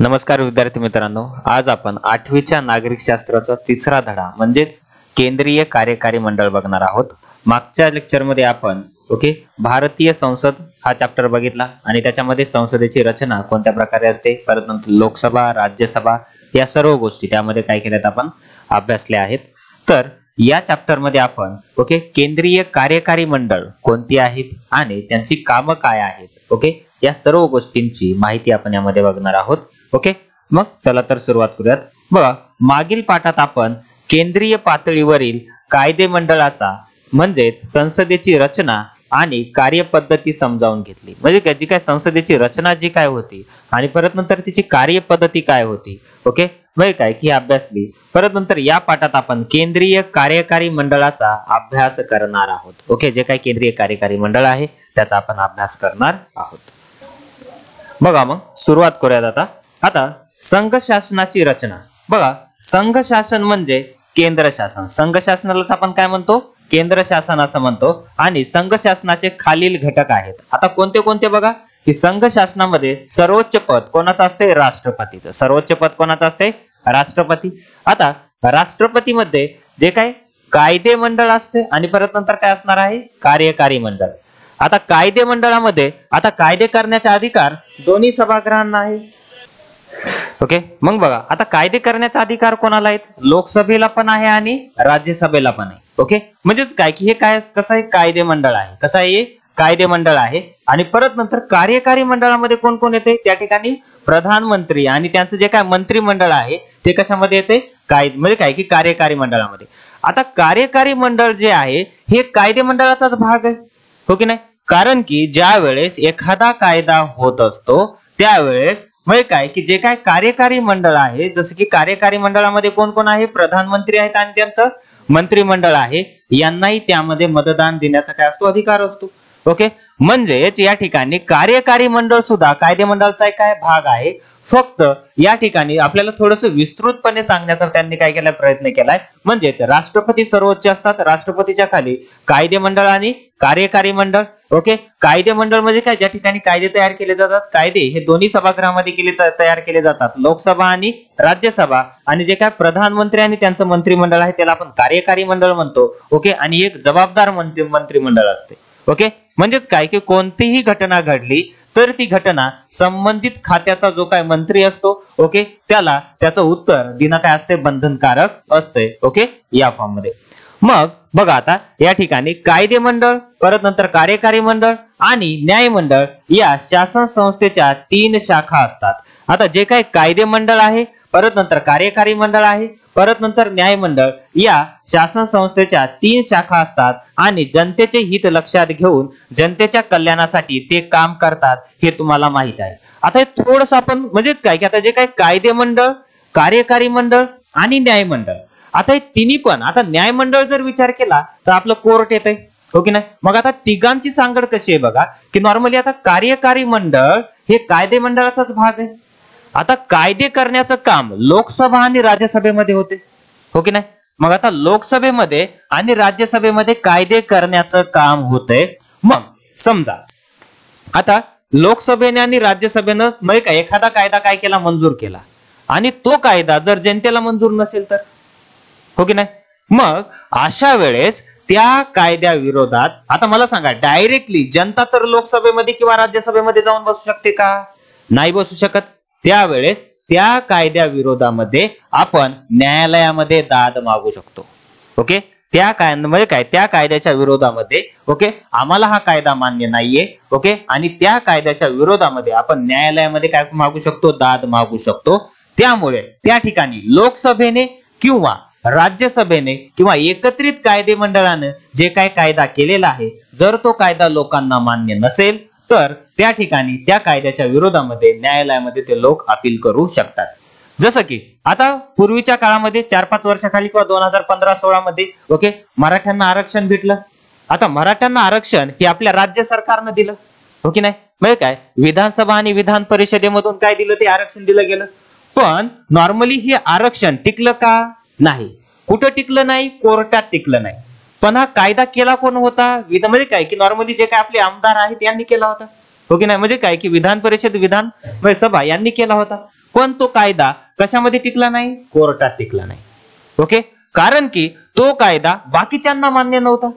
नमस्कार विद्यार्थी मित्रांनो, आज आपण 8वीच्या नागरिक शास्त्राचा तिसरा धडा म्हणजेच केंद्रीय कार्यकारी मंडळ बघणार आहोत। मागच्या लेक्चर मध्ये आपण भारतीय संसद हा चॅप्टर बघितला आणि त्याच्यामध्ये संसदेची रचना कोणत्या प्रकारे असते, परत लोकसभा, राज्यसभा या सर्व गोष्टी त्यामध्ये काय केल्यात आपण अभ्यासल्या आहेत। तर या चॅप्टर मध्ये आपण केंद्रीय कार्यकारी मंडळ कोणती आहेत आणि त्यांची कामं काय आहेत, या सर्व गोष्टींची माहिती आपण यामध्ये बघणार आहोत। मग चला तर सुरुवात करूयात। बघा, मागील पाठात आपण केंद्रीय पातळीवरील कायदे मंडळाचा म्हणजेच संसदेची रचना आणि कार्यपद्धती समजावून घेतली। म्हणजे जी काय संसदेची रचना जी काय होती आणि परत नंतर तिची कार्यपद्धती काय होती, म्हणजे काय की अभ्यासली। परत नंतर या पाठात आपण केंद्रीय कार्यकारी मंडळाचा अभ्यास करणार आहोत। जे काय केंद्रीय कार्यकारी मंडळ आहे त्याचा आपण अभ्यास करणार आहोत। बघा, मग सुरुवात करूयात। आता संघ शासनाची रचना। बघा, संघ शासन म्हणजे केंद्र शासन। संघ शासनालाच आपण काय म्हणतो, केंद्र शासन असं म्हणतो। आणि संघ शासनाचे खालील घटक आहेत। आता कोणते कोणते बघा, की संघ शासनामध्ये सर्वोच्च पद कोणाचं असते, राष्ट्रपतीचं। सर्वोच्च पद कोणाचं असते, राष्ट्रपती। आता राष्ट्रपतीमध्ये जे काय कायदे मंडळ असते आणि परत नंतर काय असणार आहे, कार्यकारी मंडळ। आता कायदे मंडळामध्ये आता कायदे करण्याचा अधिकार दोन्ही सभागृहांना आहे। मग बघा, आता कायदे करण्याचा अधिकार कोणाला आहेत, लोकसभेला पण आहे आणि राज्यसभेला पण आहे। म्हणजेच काय की हे काय कसं आहे, कायदे मंडळ आहे। कसं आहे, हे कायदे मंडळ आहे। आणि परत नंतर कार्यकारी मंडळामध्ये कोण कोण येते, त्या ठिकाणी प्रधानमंत्री आणि त्यांचं जे काय मंत्रिमंडळ आहे ते कशामध्ये येते, म्हणजे काय की कार्यकारी मंडळामध्ये। आता कार्यकारी मंडळ जे आहे हे कायदे मंडळाचाच भाग आहे, हो की नाही। कारण की ज्या वेळेस एखादा कायदा होत असतो त्यावेळेस म्हणजे काय की जे काय कार्यकारी मंडळ आहे, जसं की कार्यकारी मंडळामध्ये कोण कोण आहे, प्रधानमंत्री आहेत आणि त्यांचं मंत्रिमंडळ आहे, यांनाही त्यामध्ये मतदान देण्याचा काय असतो, अधिकार असतो। म्हणजेच या ठिकाणी कार्यकारी मंडळ सुद्धा कायदे मंडळाचा एक काय भाग आहे। फक्त या ठिकाणी आपल्याला थोडंसं विस्तृतपणे सांगण्याचा त्यांनी काय केलाय, प्रयत्न केलाय। म्हणजेच राष्ट्रपती सर्वोच्च असतात, राष्ट्रपतीच्या खाली कायदे मंडळ आणि कार्यकारी मंडळ। कायदे मंडळ म्हणजे काय, ज्या ठिकाणी कायदे तयार केले जातात। कायदे हे दोन्ही सभागृहामध्ये तयार केले जातात, लोकसभा आणि राज्यसभा। आणि जे काय प्रधानमंत्री आणि त्यांचं मंत्रिमंडळ आहे त्याला आपण कार्यकारी मंडळ म्हणतो। आणि एक जबाबदार मंत्रिमंडळ असते। म्हणजेच काय की कोणतीही घटना घडली तर ती घटना संबंधित खात्याचा जो काय मंत्री असतो, त्याला त्याचं उत्तर देणं काय असते, बंधनकारक असते। या फॉर्म मध्ये मग बघा, आता या ठिकाणी कायदे मंडळ, परत नंतर कार्यकारी मंडळ आणि न्याय मंडळ या शासन संस्थेच्या 3 शाखा असतात। आता जे काही कायदे मंडळ आहे, परत नंतर कार्यकारी मंडळ आहे, परत नंतर न्याय मंडळ या शासन संस्थेच्या 3 शाखा असतात आणि जनतेचे हित लक्षात घेऊन जनतेच्या कल्याणासाठी ते काम करतात, हे तुम्हाला माहित आहे। आता हे थोडंसं आपण म्हणजेच काय की आता जे काही कायदे मंडळ, कार्यकारी मंडळ आणि न्याय मंडळ, आता हे तिन्ही पण, आता न्याय मंडळ जर विचार केला तर आपलं कोर्ट येतंय, हो की नाही। मग आता तिघांची सांगड कशी आहे बघा, की नॉर्मली आता कार्यकारी मंडळ हे कायदे मंडळाचाच भाग आहे। आता कायदे करण्याचं काम लोकसभा आणि राज्यसभेमध्ये होते, हो की नाही। मग आता लोकसभेमध्ये आणि राज्यसभेमध्ये कायदे करण्याचं काम होतंय। मग समजा आता लोकसभेने आणि राज्यसभेनं म्हणजे काय एखादा कायदा काय केला, मंजूर केला आणि तो कायदा जर जनतेला मंजूर नसेल तर, हो की नाही। मग अशा वेळेस त्या कायद्या विरोधात आता मला सांगा, डायरेक्टली जनता तर लोकसभेमध्ये किंवा राज्यसभेमध्ये जाऊन बसू शकते का, नाही बसू शकत। त्यावेळेस त्या कायद्या विरोधामध्ये आपण न्यायालयामध्ये दाद मागू शकतो। त्या म्हणजे काय, त्या कायद्याच्या विरोधामध्ये आम्हाला हा कायदा मान्य नाहीये, आणि त्या कायद्याच्या विरोधामध्ये आपण न्यायालयामध्ये काय मागू शकतो, दाद मागू शकतो। त्यामुळे त्या ठिकाणी लोकसभेने किंवा राज्यसभेने किंवा एकत्रित कायदे मंडळाने जे काय कायदा केलेला आहे, जर तो कायदा लोकांना मान्य नसेल तर त्या ठिकाणी त्या कायद्याच्या विरोधामध्ये न्यायालयामध्ये ते लोक अपील करू शकतात। जसं की आता पूर्वीच्या काळामध्ये 4-5 वर्षाखाली किंवा 2015-16 मध्ये मराठ्यांना आरक्षण भेटलं। आता मराठ्यांना आरक्षण हे आपल्या राज्य सरकारनं दिलं, हो की नाही। म्हणजे काय, विधानसभा आणि विधान परिषदेमधून काय दिलं, ते आरक्षण दिलं गेलं। पण नॉर्मली हे आरक्षण टिकलं का, नाही। कुठं टिकलं नाही, कोर्टात टिकलं नाही। पण हा कायदा केला कोण होता, म्हणजे काय की नॉर्मली जे काय आपले आमदार आहेत यांनी केला होता, हो की नाही। म्हणजे काय की विधान परिषद, विधान सभा यांनी केला होता। पण तो कायदा कशामध्ये टिकला नाही? कोर्टात टिकला नाही. ओके, कारण की तो कायदा बाकीच्यांना मान्य नव्हता.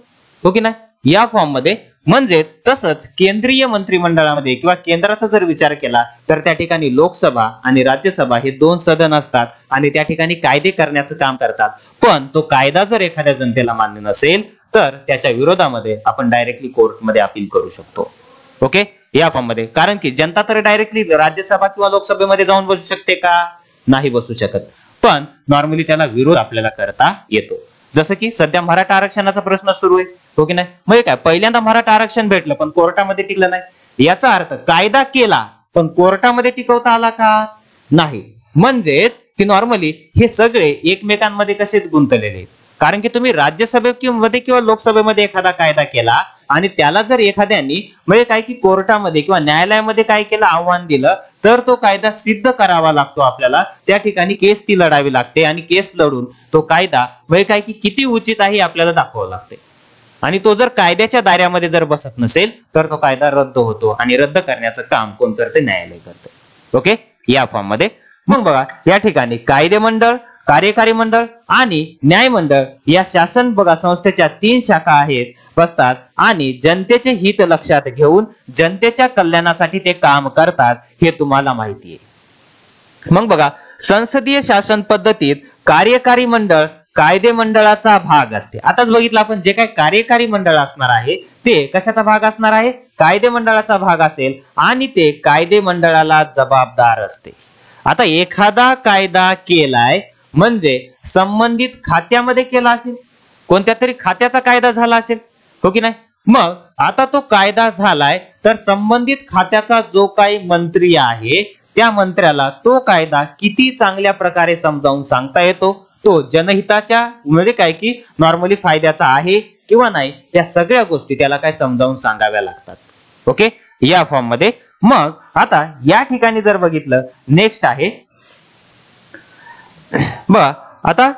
ओके ना, या फॉर्म मध्ये. म्हणजेच तसंच केंद्रीय मंत्रिमंडळामध्ये किंवा केंद्राचा जर विचार केला तर त्या ठिकाणी लोकसभा आणि राज्यसभा हे दोन सदन असतात आणि त्या ठिकाणी कायदे करण्याचं काम करतात. पण तो कायदा जर एखाद्या जनतेला मान्य नसेल तर त्याच्या विरोधामध्ये आपण डायरेक्टली कोर्टमध्ये अपील करू शकतो. ओके, या फॉर्म मध्ये. कारण की जनता तर डायरेक्टली राज्यसभा किंवा लोकसभेमध्ये जाऊन बसू शकते का? नाही बसू शकत. पण नॉर्मली त्याला विरोध आपल्याला करता येतो. जसं की सध्या मराठा आरक्षणाचा प्रश्न सुरू आहे. हो की नाही? मग काय, पहिल्यांदा मराठा आरक्षण भेटलं पण कोर्टामध्ये टिकलं नाही. याचा अर्थ कायदा केला पण कोर्टामध्ये टिकवता आला का? नाही. म्हणजेच की नॉर्मली हे सगळे एकमेकांमध्ये कसे गुंतलेले आहेत. कारण की तुम्ही राज्यसभेमध्ये किंवा लोकसभेमध्ये एखादा कायदा केला आणि त्याला जर एखाद्यानी म्हणजे काय की कोर्टामध्ये किंवा न्यायालयामध्ये काय केलं, आव्हान दिलं, तर तो कायदा सिद्ध करावा लागतो आपल्याला. त्या ठिकाणी केस ती लढावी लागते आणि केस लढून तो कायदा म्हणजे काय की किती उचित आहे आपल्याला दाखवावं लागते. आणि तो जर कायद्याच्या दायऱ्यामध्ये जर बसत नसेल तर तो कायदा रद्द होतो आणि रद्द करण्याचं काम कोण करते? न्यायालय करते. ओके, या फॉर्म मध्ये. मग बघा, या ठिकाणी कायदे मंडळ, कार्यकारी मंडळ आणि न्याय मंडळ या शासन बघा संस्थेच्या 3 शाखा आहेत, बसतात आणि जनतेचे हित लक्षात घेऊन जनतेच्या कल्याणासाठी ते काम करतात, हे तुम्हाला माहिती आहे. मग बघा, संसदीय शासन पद्धतीत कार्यकारी मंडळ कायदे मंडळाचा भाग असते. आताच बघितलं आपण, जे काही कार्यकारी मंडळ असणार आहे ते कशाचा भाग असणार आहे? कायदे मंडळाचा भाग असेल आणि ते कायदे मंडळाला जबाबदार असते. आता एखादा कायदा केलाय म्हणजे संबंधित खात्यामध्ये केला असेल, कोणत्या तरी खात्याचा कायदा झाला असेल. हो की नाही? मग आता तो कायदा झालाय तर संबंधित खात्याचा जो काही मंत्री आहे त्या मंत्र्याला तो कायदा किती चांगल्या प्रकारे समजावून सांगता येतो, तो जनहिताच्या म्हणजे काय की नॉर्मली फायद्याचा आहे किंवा नाही, या सगळ्या गोष्टी त्याला काय समजावून सांगाव्या लागतात. ओके, या फॉर्म मध्ये. मग आता या ठिकाणी जर बघितलं, नेक्स्ट आहे बघा, आता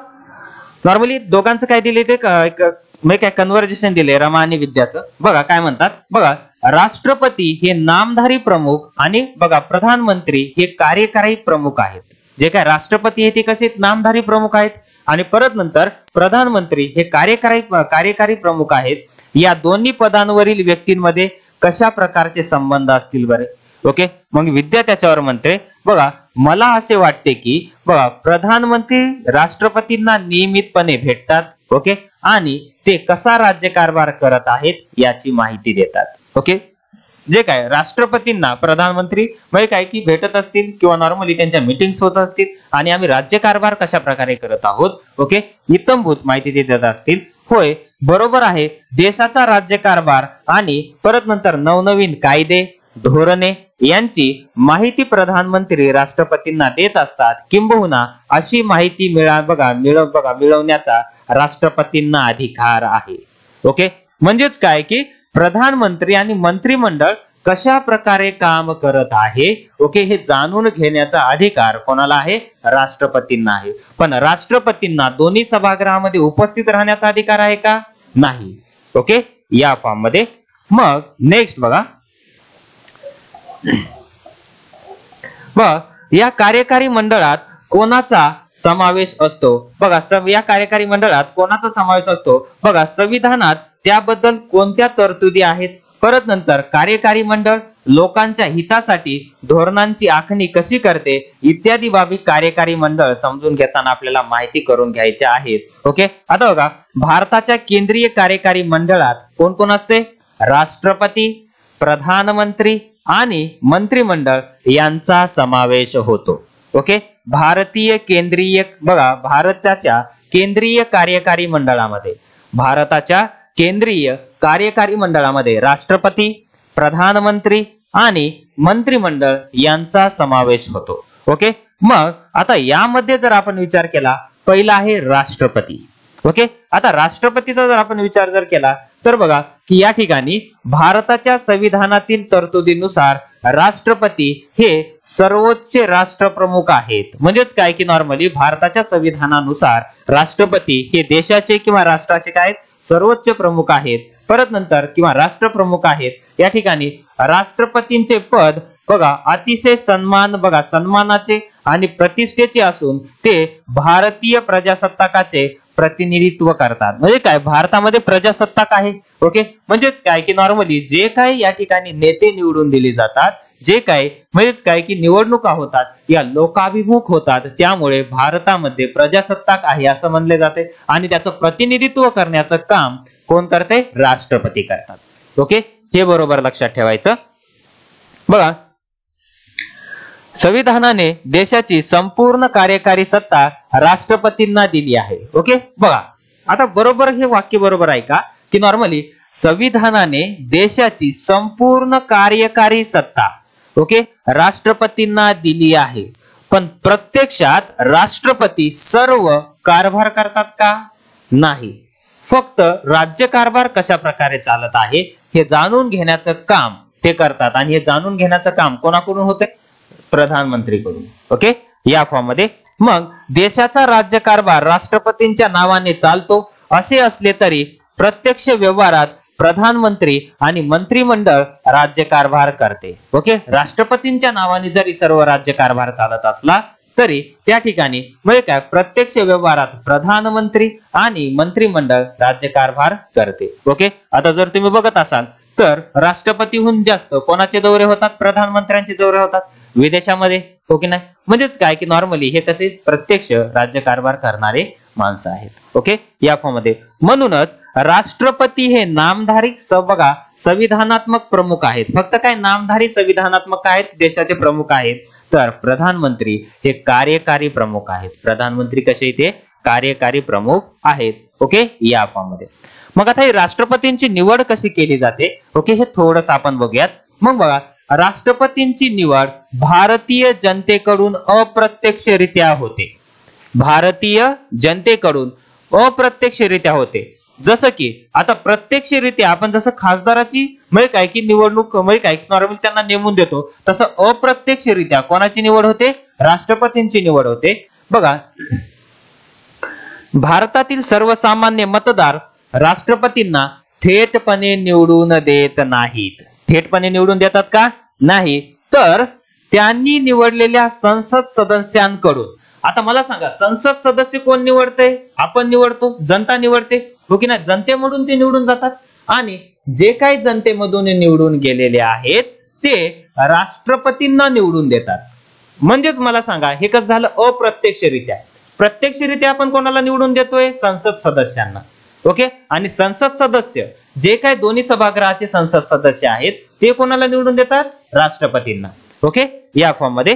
नॉर्मली दोघांचं काय दिले ते काय कन्व्हर्जेशन दिले रमा आणि विद्याचं. बघा काय म्हणतात, बघा, राष्ट्रपती हे नामधारी प्रमुख आणि बघा प्रधानमंत्री हे कार्यकारी प्रमुख आहेत. जे काय राष्ट्रपती आहे ते कसे नामधारी प्रमुख आहेत आणि परत नंतर प्रधानमंत्री हे कार्यकारी प्रमुख आहेत. या दोन्ही पदांवरील व्यक्तींमध्ये कशा प्रकारचे संबंध असतील बरे? ओके, मग विद्या त्याच्यावर म्हणते, बघा, मला असे वाटते की बघा प्रधानमंत्री राष्ट्रपतींना नियमितपणे भेटतात. ओके, आणि ते कसा राज्यकारभार करत आहेत याची माहिती देतात. ओके, जे काय राष्ट्रपतींना प्रधानमंत्री म्हणजे काय की भेटत असतील किंवा नॉर्मली त्यांच्या मीटिंग्स होत असतील आणि आम्ही राज्यकारभार कशा प्रकारे करत आहोत, ओके, इत्थंभूत माहिती ते देत असतील. होय, बरोबर आहे. देशाचा राज्यकारभार आणि परत नंतर नवनवीन कायदे धोरणे यांची माहिती प्रधानमंत्री राष्ट्रपतींना देत असतात. किंबहुना अशी माहिती मिळवण्याचा राष्ट्रपतींना अधिकार आहे. ओके, म्हणजेच काय की प्रधानमंत्री आणि मंत्रिमंडळ कशा प्रकारे काम करत आहे, ओके, हे जाणून घेण्याचा अधिकार कोणाला आहे? राष्ट्रपतींना आहे. पण राष्ट्रपतींना दोन्ही सभागृहामध्ये उपस्थित राहण्याचा अधिकार आहे का? नाही. ओके, या फॉर्म मध्ये. मग नेक्स्ट बघा, या कार्यकारी मंडळात कोणाचा समावेश असतो? बघा, या कार्यकारी मंडळात कोणाचा समावेश असतो? बघा, संविधानात त्याबद्दल कोणत्या तरतुदी आहेत? परत नंतर कार्यकारी मंडळ लोकांच्या हितासाठी धोरणांची आखणी कशी करते इत्यादी बाबी कार्यकारी मंडळ समजून घेताना आपल्याला माहिती करून घ्यायच्या आहेत. ओके, आता बघा, भारताच्या केंद्रीय कार्यकारी मंडळात कोण कोण असते? राष्ट्रपती, प्रधानमंत्री आणि मंत्रिमंडळ यांचा समावेश होतो. ओके, भारताच्या केंद्रीय कार्यकारी मंडळामध्ये राष्ट्रपती, प्रधानमंत्री आणि मंत्रिमंडळ यांचा समावेश होतो. ओके, मग आता यामध्ये जर आपण विचार केला, पहिला आहे राष्ट्रपती. ओके, आता राष्ट्रपतीचा जर आपण विचार केला तर बघा की या ठिकाणी भारताच्या संविधानातील तरतुदीनुसार राष्ट्रपती हे सर्वोच्च राष्ट्रप्रमुख आहेत. म्हणजेच काय की नॉर्मली भारताच्या संविधानानुसार राष्ट्रपती हे देशाचे किंवा राष्ट्राचे काय सर्वोच्च प्रमुख आहेत. परत नंतर किंवा राष्ट्रप्रमुख आहेत. या ठिकाणी राष्ट्रपतींचे पद बघा अतिशय सन्मानाचे आणि प्रतिष्ठेचे असून ते भारतीय प्रजासत्ताकाचे प्रतिनिधित्व करतात. म्हणजे काय, भारतामध्ये प्रजासत्ताक आहे. ओके, म्हणजेच काय की नॉर्मली जे काही या ठिकाणी नेते निवडून दिले जातात, जे काय म्हणजेच काय की निवडणुका होतात या लोकाभिमुख होतात, त्यामुळे भारतामध्ये प्रजासत्ताक आहे असं म्हणले जाते. आणि त्याचं प्रतिनिधित्व करण्याचं काम कोण करते? राष्ट्रपती करतात. ओके, हे बरोबर लक्षात ठेवायचं. बघा, संविधानाने देशाची संपूर्ण कार्यकारी सत्ता राष्ट्रपतींना दिली आहे. ओके, बघा आता बरोबर हे वाक्य बरोबर आहे का की नॉर्मली संविधानाने देशाची संपूर्ण कार्यकारी सत्ता ओके राष्ट्रपतींना दिली आहे, पण प्रत्यक्षात राष्ट्रपती सर्व कारभार करतात का? नाही. फक्त राज्यकारभार कशा प्रकारे चालत आहे हे जाणून घेण्याचं काम ते करतात. आणि हे जाणून घेण्याचं काम कोणाकडून होते? प्रधानमंत्रीकडून. ओके, या फॉर्म मध्ये. मग देशाचा राज्यकारभार राष्ट्रपतींच्या नावाने चालतो असे असले तरी प्रत्यक्ष व्यवहारात प्रधानमंत्री आणि मंत्रिमंडळ राज्यकारभार करते. ओके, राष्ट्रपतींच्या नावाने जरी सर्व राज्यकारभार चालत असला तरी त्या ठिकाणी म्हणजे काय, प्रत्यक्ष व्यवहारात प्रधानमंत्री आणि मंत्रिमंडळ राज्यकारभार करते. ओके, आता जर तुम्ही बघत असाल तर राष्ट्रपतीहून जास्त कोणाचे दौरे होतात? प्रधानमंत्र्यांचे दौरे होतात विदेशामध्ये. ओके नाही, म्हणजेच काय की नॉर्मली हे कसे प्रत्यक्ष राज्यकारभार करणारे माणसं आहेत. ओके, या फॉर्म मध्ये. म्हणूनच राष्ट्रपती हे नामधारी बघा संविधानात्मक प्रमुख आहेत. फक्त काय नामधारी संविधानात्मक आहेत, देशाचे प्रमुख आहेत. तर प्रधानमंत्री हे कार्यकारी प्रमुख आहेत. प्रधानमंत्री कसे ते कार्यकारी प्रमुख आहेत. ओके, या फॉर्म मध्ये. मग आता ही राष्ट्रपतींची निवड कशी केली जाते? ओके, हे थोडंसं आपण बघूयात. मग बघा, राष्ट्रपतींची निवड भारतीय जनतेकडून अप्रत्यक्षरित्या होते. भारतीय जनतेकडून अप्रत्यक्षरित्या होते. जसं की आता प्रत्यक्षरित्या आपण जसं खासदाराची म्हणजे काय की निवडणूक म्हणजे काय नॉर्मल त्यांना नेमून देतो, तसं अप्रत्यक्षरित्या कोणाची निवड होते? राष्ट्रपतींची निवड होते. बघा, भारतातील सर्वसामान्य मतदार राष्ट्रपतींना थेटपणे निवडून देत नाहीत. थेटपणे निवडून देतात का? नाही, तर त्यांनी निवडलेल्या संसद सदस्यांकडून. आता मला सांगा, संसद सदस्य कोण निवडते? आपण निवडतो, जनता निवडते. हो की नाही? जनतेमधून ते निवडून जातात आणि जे काही जनतेमधून निवडून गेलेले आहेत ते राष्ट्रपतींना निवडून देतात. म्हणजेच मला सांगा, हे कसं झालं? अप्रत्यक्षरित्या. प्रत्यक्षरित्या आपण कोणाला निवडून देतोय? संसद सदस्यांना. ओके, आणि संसद सदस्य जे काही दोन्ही सभागृहाचे संसद सदस्य आहेत ते कोणाला निवडून देतात? राष्ट्रपतींना. ओके, या फॉर्म मध्ये.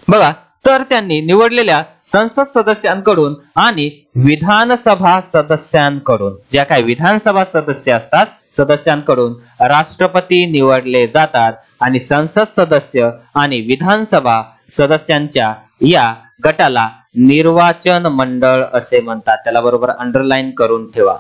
बघा, तर त्यांनी निवडलेल्या संसद सदस्यांकडून आणि विधानसभा सदस्यांकडून, ज्या काही विधानसभा सदस्य असतात सदस्यांकडून राष्ट्रपती निवडले जातात. आणि संसद सदस्य आणि विधानसभा सदस्यांच्या या गटाला निर्वाचन मंडळ असे म्हणतात. त्याला बरोबर अंडरलाईन करून ठेवा.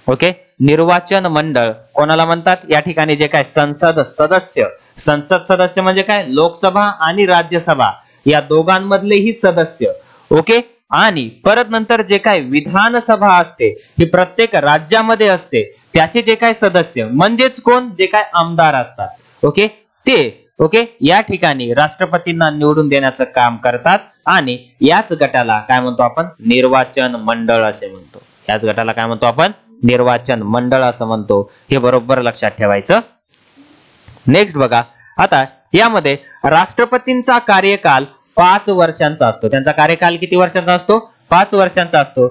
ओके, निर्वाचन मंडळ कोणाला म्हणतात? या ठिकाणी जे काय संसद सदस्य म्हणजे काय? लोकसभा आणि राज्यसभा या दोघांमधलेही सदस्य. ओके, आणि परत नंतर जे काय विधानसभा असते ही प्रत्येक राज्यामध्ये असते, त्याचे जे काय सदस्य म्हणजेच कोण? जे काय आमदार असतात. ओके, ते ओके या ठिकाणी राष्ट्रपतींना निवडून देण्याचं काम करतात. आणि याच गटाला काय म्हणतो आपण? निर्वाचन मंडळ असे म्हणतो. याच गटाला काय म्हणतो आपण? निर्वाचन मंडळ असं म्हणतो. हे बरोबर लक्षात ठेवायचं. नेक्स्ट बघा, आता यामध्ये राष्ट्रपतींचा कार्यकाल 5 वर्षांचा असतो. त्यांचा कार्यकाल किती वर्षांचा असतो? 5 वर्षांचा असतो.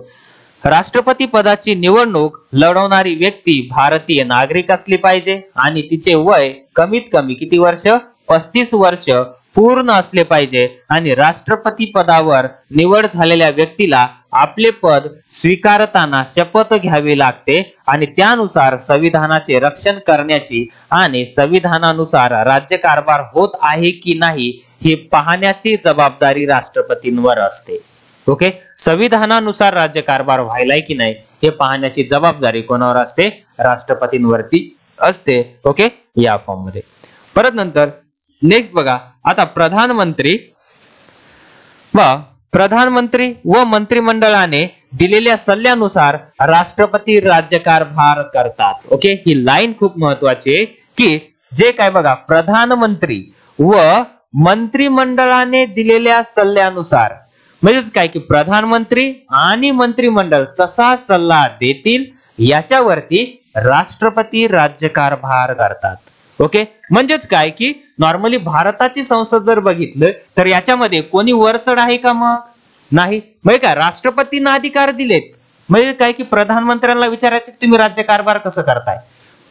राष्ट्रपती पदाची निवडणूक लढवणारी व्यक्ती भारतीय नागरिक असली पाहिजे आणि तिचे वय कमीत कमी किती वर्ष? 35 वर्ष पूर्ण असले पाहिजे. आणि राष्ट्रपती पदावर निवड झालेल्या व्यक्तीला आपले पद स्वीकारताना शपथ घ्यावी लागते आणि त्यानुसार संविधानाचे रक्षण करण्याची आणि संविधानानुसार राज्यकारभार होत आहे की नाही हे पाहण्याची जबाबदारी राष्ट्रपतींवर असते. ओके, संविधानानुसार राज्यकारभार व्हायलाय की नाही हे पाहण्याची जबाबदारी कोणावर असते? राष्ट्रपतींवरती असते. ओके, या फॉर्म मध्ये. परत नंतर नेक्स्ट बघा, आता प्रधानमंत्री व मंत्रिमंडळाने दिलेल्या सल्ल्यानुसार राष्ट्रपती राज्यकारभार करतात. ओके, ही लाईन खूप महत्वाची आहे की जे काय बघा प्रधानमंत्री व मंत्रिमंडळाने दिलेल्या सल्ल्यानुसार, म्हणजेच काय की प्रधानमंत्री आणि मंत्रिमंडळ कसा सल्ला देतील याच्यावरती राष्ट्रपती राज्यकारभार करतात. ओके, म्हणजेच काय की नॉर्मली भारताची संसद जर बघितलं तर याच्यामध्ये कोणी वरचढ आहे का? मग नाही. म्हणजे काय राष्ट्रपतींना अधिकार दिलेत, म्हणजे काय की प्रधानमंत्र्यांना विचारायचे तुम्ही राज्यकारभार कसं करताय,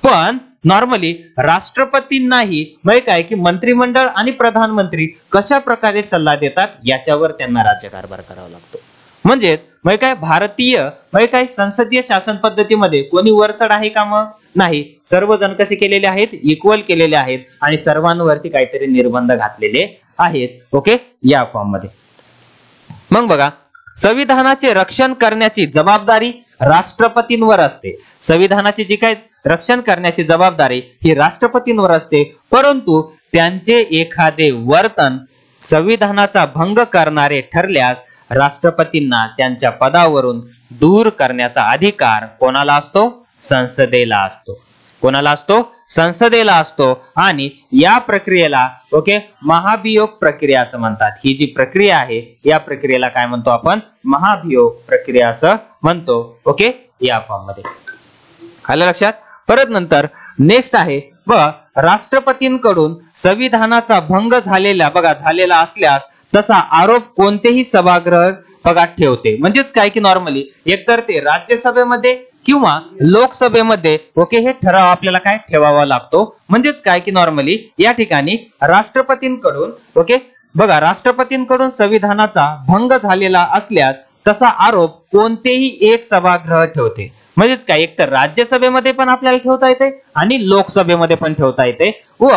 पण नॉर्मली राष्ट्रपतींनाही म्हणजे काय की मंत्रिमंडळ आणि प्रधानमंत्री कशा प्रकारे सल्ला देतात याच्यावर त्यांना राज्यकारभार करावा लागतो. म्हणजेच म्हणजे काय भारतीय म्हणजे काय संसदीय शासन पद्धतीमध्ये कोणी वरचढ आहे का? मग नाही. सर्वजण कसे केलेले आहेत? इक्वल केलेले आहेत आणि सर्वांवरती काहीतरी निर्बंध घातलेले आहेत. ओके, या फॉर्म मध्ये. मग बघा, संविधानाचे रक्षण करण्याची जबाबदारी राष्ट्रपतींवर असते. संविधानाची जी काय रक्षण करण्याची जबाबदारी ही राष्ट्रपतींवर असते, परंतु त्यांचे एखादे वर्तन संविधानाचा भंग करणारे ठरल्यास राष्ट्रपतींना त्यांच्या पदावरून दूर करण्याचा अधिकार कोणाला असतो? संसदेला असतो. कोणाला असतो? संसदेला असतो. आणि या प्रक्रियेला ओके महाभियोग प्रक्रिया असं म्हणतात. ही जी प्रक्रिया आहे या प्रक्रियेला काय म्हणतो आपण? महाभियोग प्रक्रिया असं म्हणतो. ओके, या फॉर्म मध्ये आलं लक्षात. परत नंतर नेक्स्ट आहे बघा, राष्ट्रपतींकडून संविधानाचा भंग झालेला असल्यास तसा आरोप कोणतेही सभागृह बघा ठेवते. म्हणजेच काय की नॉर्मली एकतर ते राज्यसभेमध्ये किंवा लोकसभेमध्ये ओके हे ठराव आपल्याला काय ठेवावा लागतो. म्हणजेच काय की नॉर्मली या ठिकाणी राष्ट्रपतींकडून ओके बघा राष्ट्रपतींकडून संविधानाचा भंग झालेला असल्यास तसा आरोप कोणतेही एक सभागृह ठेवते. म्हणजेच काय एकतर राज्यसभेमध्ये पण आपल्याला ठेवता येते आणि लोकसभेमध्ये पण ठेवता येते व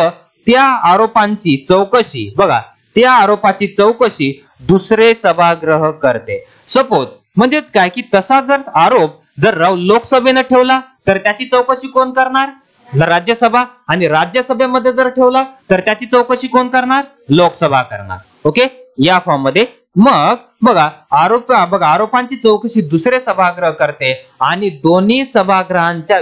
त्या आरोपांची चौकशी बघा त्या आरोपाची चौकशी दुसरे सभागृह करते. सपोज म्हणजेच काय की तसा जर आरोप जर लोकसभेने ठेवला तर त्याची चौकशी कोण करणार? राज्यसभा. आणि राज्यसभेमध्ये जर ठेवला तर त्याची चौकशी कोण करणार? लोकसभा करणार. ओके, या फॉर्म मध्ये. मग बघा आरोपांची चौकशी दुसरे सभागृह करते आणि दोन्ही सभागृहांच्या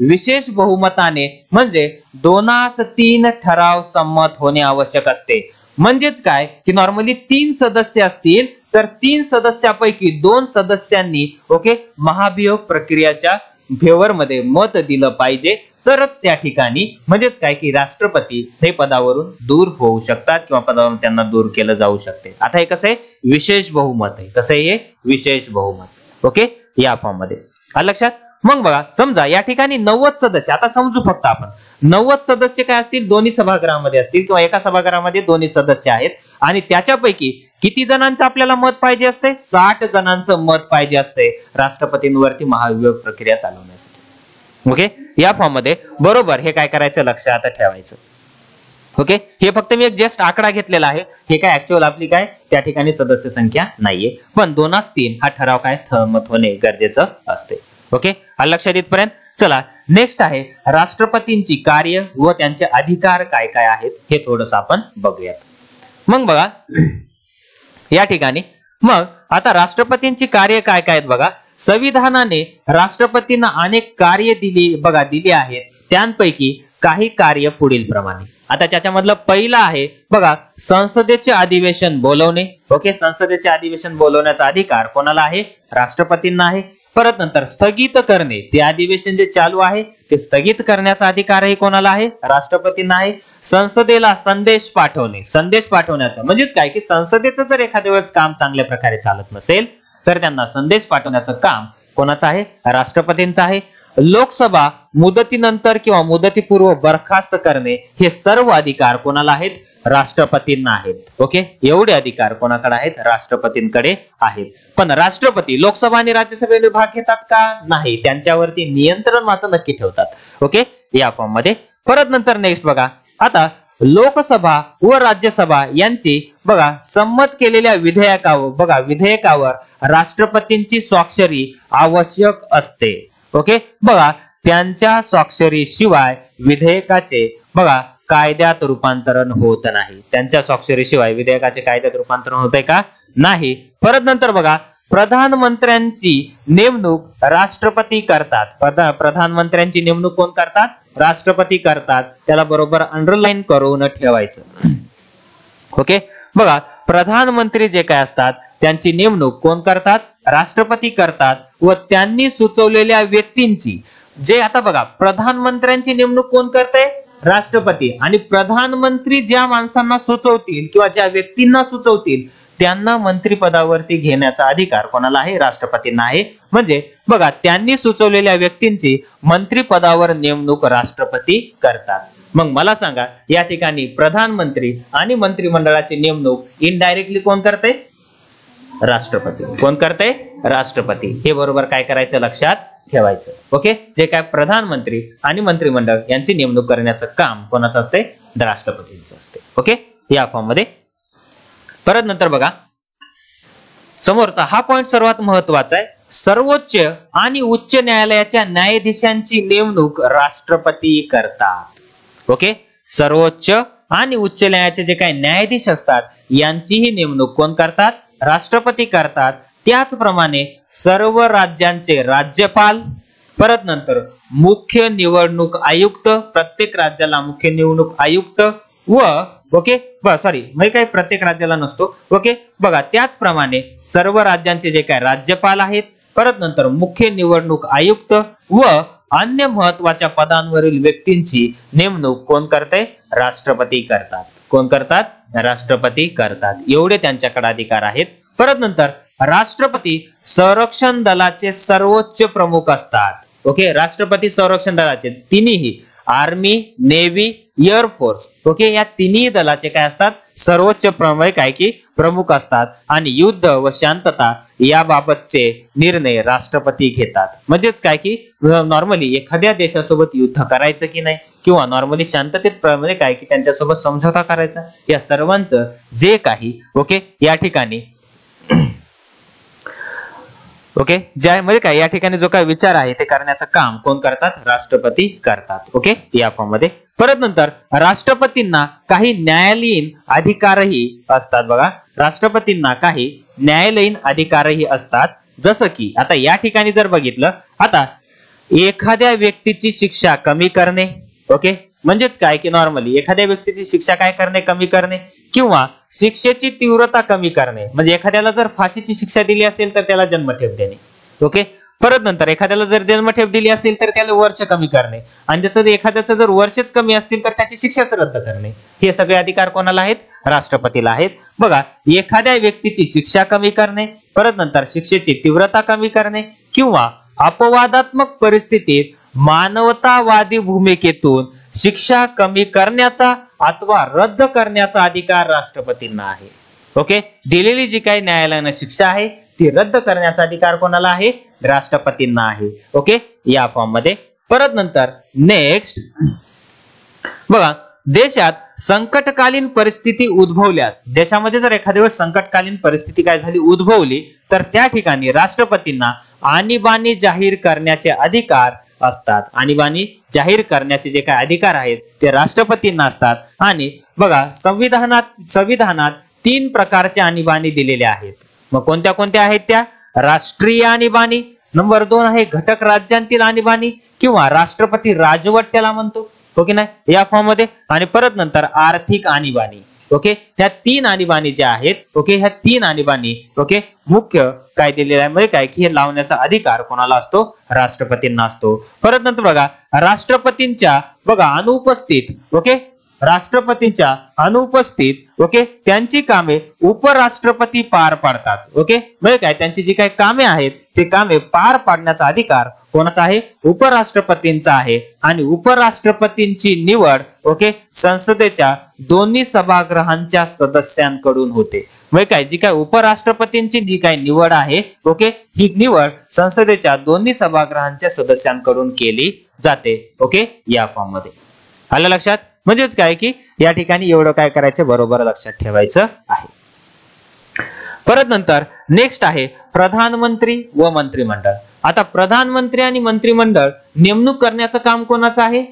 विशेष बहुमताने म्हणजे 2-3 ठराव संमत होणे आवश्यक असते. म्हणजेच काय की नॉर्मली 3 सदस्य असतील तर 3 सदस्यापैकी 2 सदस्यांनी ओके महाभियोग प्रक्रियेच्या फेवर मध्ये मत दिलं पाहिजे, तरच त्या ठिकाणी म्हणजेच काय की राष्ट्रपती हे पदावरून दूर होऊ शकतात किंवा पदावरून त्यांना दूर केलं जाऊ शकते. आता हे कसं आहे? विशेष बहुमत आहे. कसं आहे हे? विशेष बहुमत. ओके, या फॉर्म मध्ये आलं लक्षात. मग बघा समजा या ठिकाणी 90 सदस्य, आता समजू फक्त आपण 90 सदस्य काय असतील? दोन्ही सभागृहामध्ये असतील किंवा एका सभागृहामध्ये दोन्ही सदस्य आहेत आणि त्याच्यापैकी किती जणांचं आपल्याला मत पाहिजे असते? 60 जणांचं मत पाहिजे असते राष्ट्रपतींवरती महाभियोग प्रक्रिया चालवण्यासाठी. ओके, या फॉर्म मध्ये बरोबर हे काय करायचं? लक्षात ठेवायचं. ओके, हे फक्त मी एक जस्ट आकडा घेतलेला आहे. हे काय ऍक्च्युअल आपली काय त्या ठिकाणी सदस्य संख्या नाहीये, पण 2-3 हा ठराव काय सहमत होणे गरजेचं असते. ओके, हा लक्षात येतपर्यंत. चला नेक्स्ट आहे राष्ट्रपतींची कार्य व त्यांचे अधिकार काय काय आहेत हे थोडंसं आपण बघूयात. मग बघा या ठिकाणी मग आता राष्ट्रपतींची कार्य काय काय आहेत बघा. संविधानाने राष्ट्रपतींना अनेक कार्य दिली आहेत. त्यांपैकी काही कार्य पुढील प्रमाणे. आता त्याच्यामधलं पहिलं आहे बघा संसदेचे अधिवेशन बोलवणे. ओके, संसदेचे अधिवेशन बोलवण्याचा अधिकार कोणाला आहे? राष्ट्रपतींना आहे. परत नंतर स्थगित करणे, ते अधिवेशन जे चालू आहे ते स्थगित करण्याचा अधिकारही कोणाला आहे? राष्ट्रपतींना आहे. संसदेला संदेश पाठवण्याचं म्हणजेच काय की संसदेचं जर एखाद्या वेळेस काम चांगल्या प्रकारे चालत नसेल तर त्यांना संदेश पाठवण्याचं काम कोणाचं आहे? राष्ट्रपतींचं आहे. लोकसभा मुदतीनंतर किंवा मुदतीपूर्व बरखास्त करणे हे सर्व अधिकार कोणाला आहेत? राष्ट्रपतींना आहेत. ओके, एवढे अधिकार कोणाकडे आहेत? राष्ट्रपतींकडे आहेत. पण राष्ट्रपती लोकसभा आणि राज्यसभेने भाग घेतात का? नाही. त्यांच्यावरती नियंत्रण मात्र नक्की ठेवतात. ओके, या फॉर्म मध्ये. परत नंतर नेक्स्ट बघा, आता लोकसभा व राज्यसभा यांची बघा संमत केलेल्या विधेयकावर राष्ट्रपतींची स्वाक्षरी आवश्यक असते. ओके, बघा त्यांच्या स्वाक्षरीशिवाय विधेयकाचे बघा कायद्यात रूपांतरण होत नाही. त्यांच्या स्वाक्षरीशिवाय विधेयकाचे कायद्यात रूपांतरण होते का? नाही. परत नंतर बघा प्रधानमंत्र्यांची नेमणूक राष्ट्रपती करतात. प्रधानमंत्र्यांची नेमणूक कोण करतात? राष्ट्रपती करतात, त्याला बरोबर अंडरलाईन करून ठेवायचं. ओके, बघा प्रधानमंत्री जे काय असतात त्यांची नेमणूक कोण करतात? राष्ट्रपती करतात व त्यांनी सुचवलेल्या व्यक्तींची, जे आता बघा प्रधानमंत्र्यांची नेमणूक कोण करते? राष्ट्रपती. आणि प्रधानमंत्री ज्या माणसांना सुचवतील किंवा ज्या व्यक्तींना सुचवतील त्यांना मंत्रिपदावरती घेण्याचा अधिकार कोणाला आहे? राष्ट्रपतींना आहे. म्हणजे बघा त्यांनी सुचवलेल्या व्यक्तींची मंत्रिपदावर नेमणूक राष्ट्रपती करतात. मग मला सांगा या ठिकाणी प्रधानमंत्री आणि मंत्रिमंडळाची नेमणूक इनडायरेक्टली कोण करते? राष्ट्रपती. कोण करते? राष्ट्रपती. हे बरोबर काय करायचं? लक्षात ठेवायचं. ओके, जे काय प्रधानमंत्री आणि मंत्रिमंडळ यांची नेमणूक करण्याचं काम कोणाचं असते? राष्ट्रपतींचं असते. ओके, या फॉर्म मध्ये. परत नंतर बघा समोरचा हा पॉइंट सर्वात महत्वाचा आहे. सर्वोच्च आणि उच्च न्यायालयाच्या न्यायाधीशांची नेमणूक राष्ट्रपती करतात. ओके, सर्वोच्च आणि उच्च न्यायालयाचे जे काही न्यायाधीश असतात यांचीही नेमणूक कोण करतात? राष्ट्रपती करतात. त्याचप्रमाणे सर्व राज्यांचे राज्यपाल, परत नंतर मुख्य निवडणूक आयुक्त, प्रत्येक राज्याला मुख्य निवडणूक आयुक्त व ओके सॉरी म्हणजे काही प्रत्येक राज्याला नसतो. ओके, बघा त्याचप्रमाणे सर्व राज्यांचे जे काय राज्यपाल आहेत, परत नंतर मुख्य निवडणूक आयुक्त व अन्य महत्वाच्या पदांवरील व्यक्तींची नेमणूक कोण करते? राष्ट्रपती करतात. कोण करतात? राष्ट्रपती करतात. एवढे त्यांच्याकडे अधिकार आहेत. परत नंतर राष्ट्रपती संरक्षण दलाचे सर्वोच्च प्रमुख असतात. ओके, राष्ट्रपती संरक्षण दलाचे तिन्ही army, navy, air force, okay, या तिन्ही दलाचे काय असतात? सर्वोच्च प्रमुख असतात. आणि युद्ध व शांतता याबाबतचे निर्णय राष्ट्रपती घेतात. म्हणजेच काय की नॉर्मली एखाद्या देशासोबत युद्ध करायचं की नाही किंवा नॉर्मली शांततेत म्हणजे काय की त्यांच्यासोबत समझोता करायचा, या सर्वांचं जे काही ओके या ठिकाणी ओके ज्यामध्ये काय या ठिकाणी जो काय विचार आहे ते करण्याचं काम कोण करतात? राष्ट्रपती करतात. ओके, या फॉर्म मध्ये. परत नंतर राष्ट्रपतींना काही न्यायालयीन अधिकारही असतात. बघा राष्ट्रपतींना काही न्यायालयीन अधिकारही असतात. जसं की आता या ठिकाणी जर बघितलं, आता एखाद्या व्यक्तीची शिक्षा कमी करणे, ओके, म्हणजेच काय की नॉर्मली एखाद्या व्यक्तीची शिक्षा काय करणे? कमी करणे, किंवा शिक्षेची तीव्रता कमी करणे. म्हणजे एखाद्याला जर फाशीची शिक्षा दिली असेल तर त्याला जन्मठेप देणे. ओके, परत नंतर एखाद्याला जर जन्मठेप दिली असेल तर त्याला वर्ष कमी करणे, आणि जसं एखाद्याचं जर वर्षच कमी असतील तर त्याची शिक्षाच रद्द करणे. हे सगळे अधिकार कोणाला आहेत? राष्ट्रपतीला आहेत. बघा एखाद्या व्यक्तीची शिक्षा कमी करणे, परत नंतर शिक्षेची तीव्रता कमी करणे, किंवा अपवादात्मक परिस्थितीत मानवतावादी भूमिकेतून शिक्षा कमी करण्याचा अथवा रद्द करण्याचा अधिकार राष्ट्रपतींना आहे. ओके, दिलेली जी काही न्यायालयानं शिक्षा आहे ती रद्द करण्याचा अधिकार कोणाला आहे? राष्ट्रपतींना आहे. ओके, या फॉर्म मध्ये. परत नंतर नेक्स्ट बघा देशात संकटकालीन परिस्थिती उद्भवल्यास, देशामध्ये जर एखाद्या वेळेस संकटकालीन परिस्थिती काय झाली? उद्भवली, तर त्या ठिकाणी राष्ट्रपतींना आणीबाणी जाहीर करण्याचे अधिकार असतात. आणीबाणी जाहीर करण्याचे जे काय अधिकार आहेत ते राष्ट्रपतींना असतात. आणि बघा संविधानात 3 प्रकारचे आणीबाणी दिलेले आहेत. मग कोणत्या कोणत्या आहेत त्या? राष्ट्रीय आणीबाणी, नंबर 2 आहे घटक राज्यांतील आणीबाणी किंवा राष्ट्रपती राजवट त्याला म्हणतो. ओके नाही या फॉर्म मध्ये. आणि परत नंतर आर्थिक आणीबाणी. ओके, ह्या 3 आणीबाणी ज्या आहेत, ओके, ह्या 3 आणीबाणी ओके मुख्य काय दिलेलं आहे म्हणजे काय की हे लावण्याचा अधिकार कोणाला असतो? राष्ट्रपतींना असतो. परत नंतर बघा राष्ट्रपतींच्या बघा अनुपस्थित ओके राष्ट्रपतींच्या अनुपस्थित ओके त्यांची कामे उपराष्ट्रपती पार पाडतात. ओके, म्हणजे काय त्यांची जी काही कामे आहेत ते कामे पार पाडण्याचा अधिकार कोणाचा आहे? उपराष्ट्रपतींचा आहे. आणि उपराष्ट्रपतींची निवड ओके संसदेच्या दोन्ही सभागृहांच्या सदस्यांकडून होते. म्हणजे काय जी काय उपराष्ट्रपतींची जी काही निवड आहे ओके ही निवड संसदेच्या दोन्ही सभागृहांच्या सदस्यांकडून केली जाते. ओके, या फॉर्म मध्ये. आलं लक्षात? म्हणजेच काय की या ठिकाणी एवढं काय करायचं बरोबर लक्षात ठेवायचं आहे. परत नंतर नेक्स्ट आहे प्रधानमंत्री व मंत्रिमंडळ. आता प्रधानमंत्री आणि मंत्रिमंडळ नेमणूक करण्याचं काम कोणाचं आहे?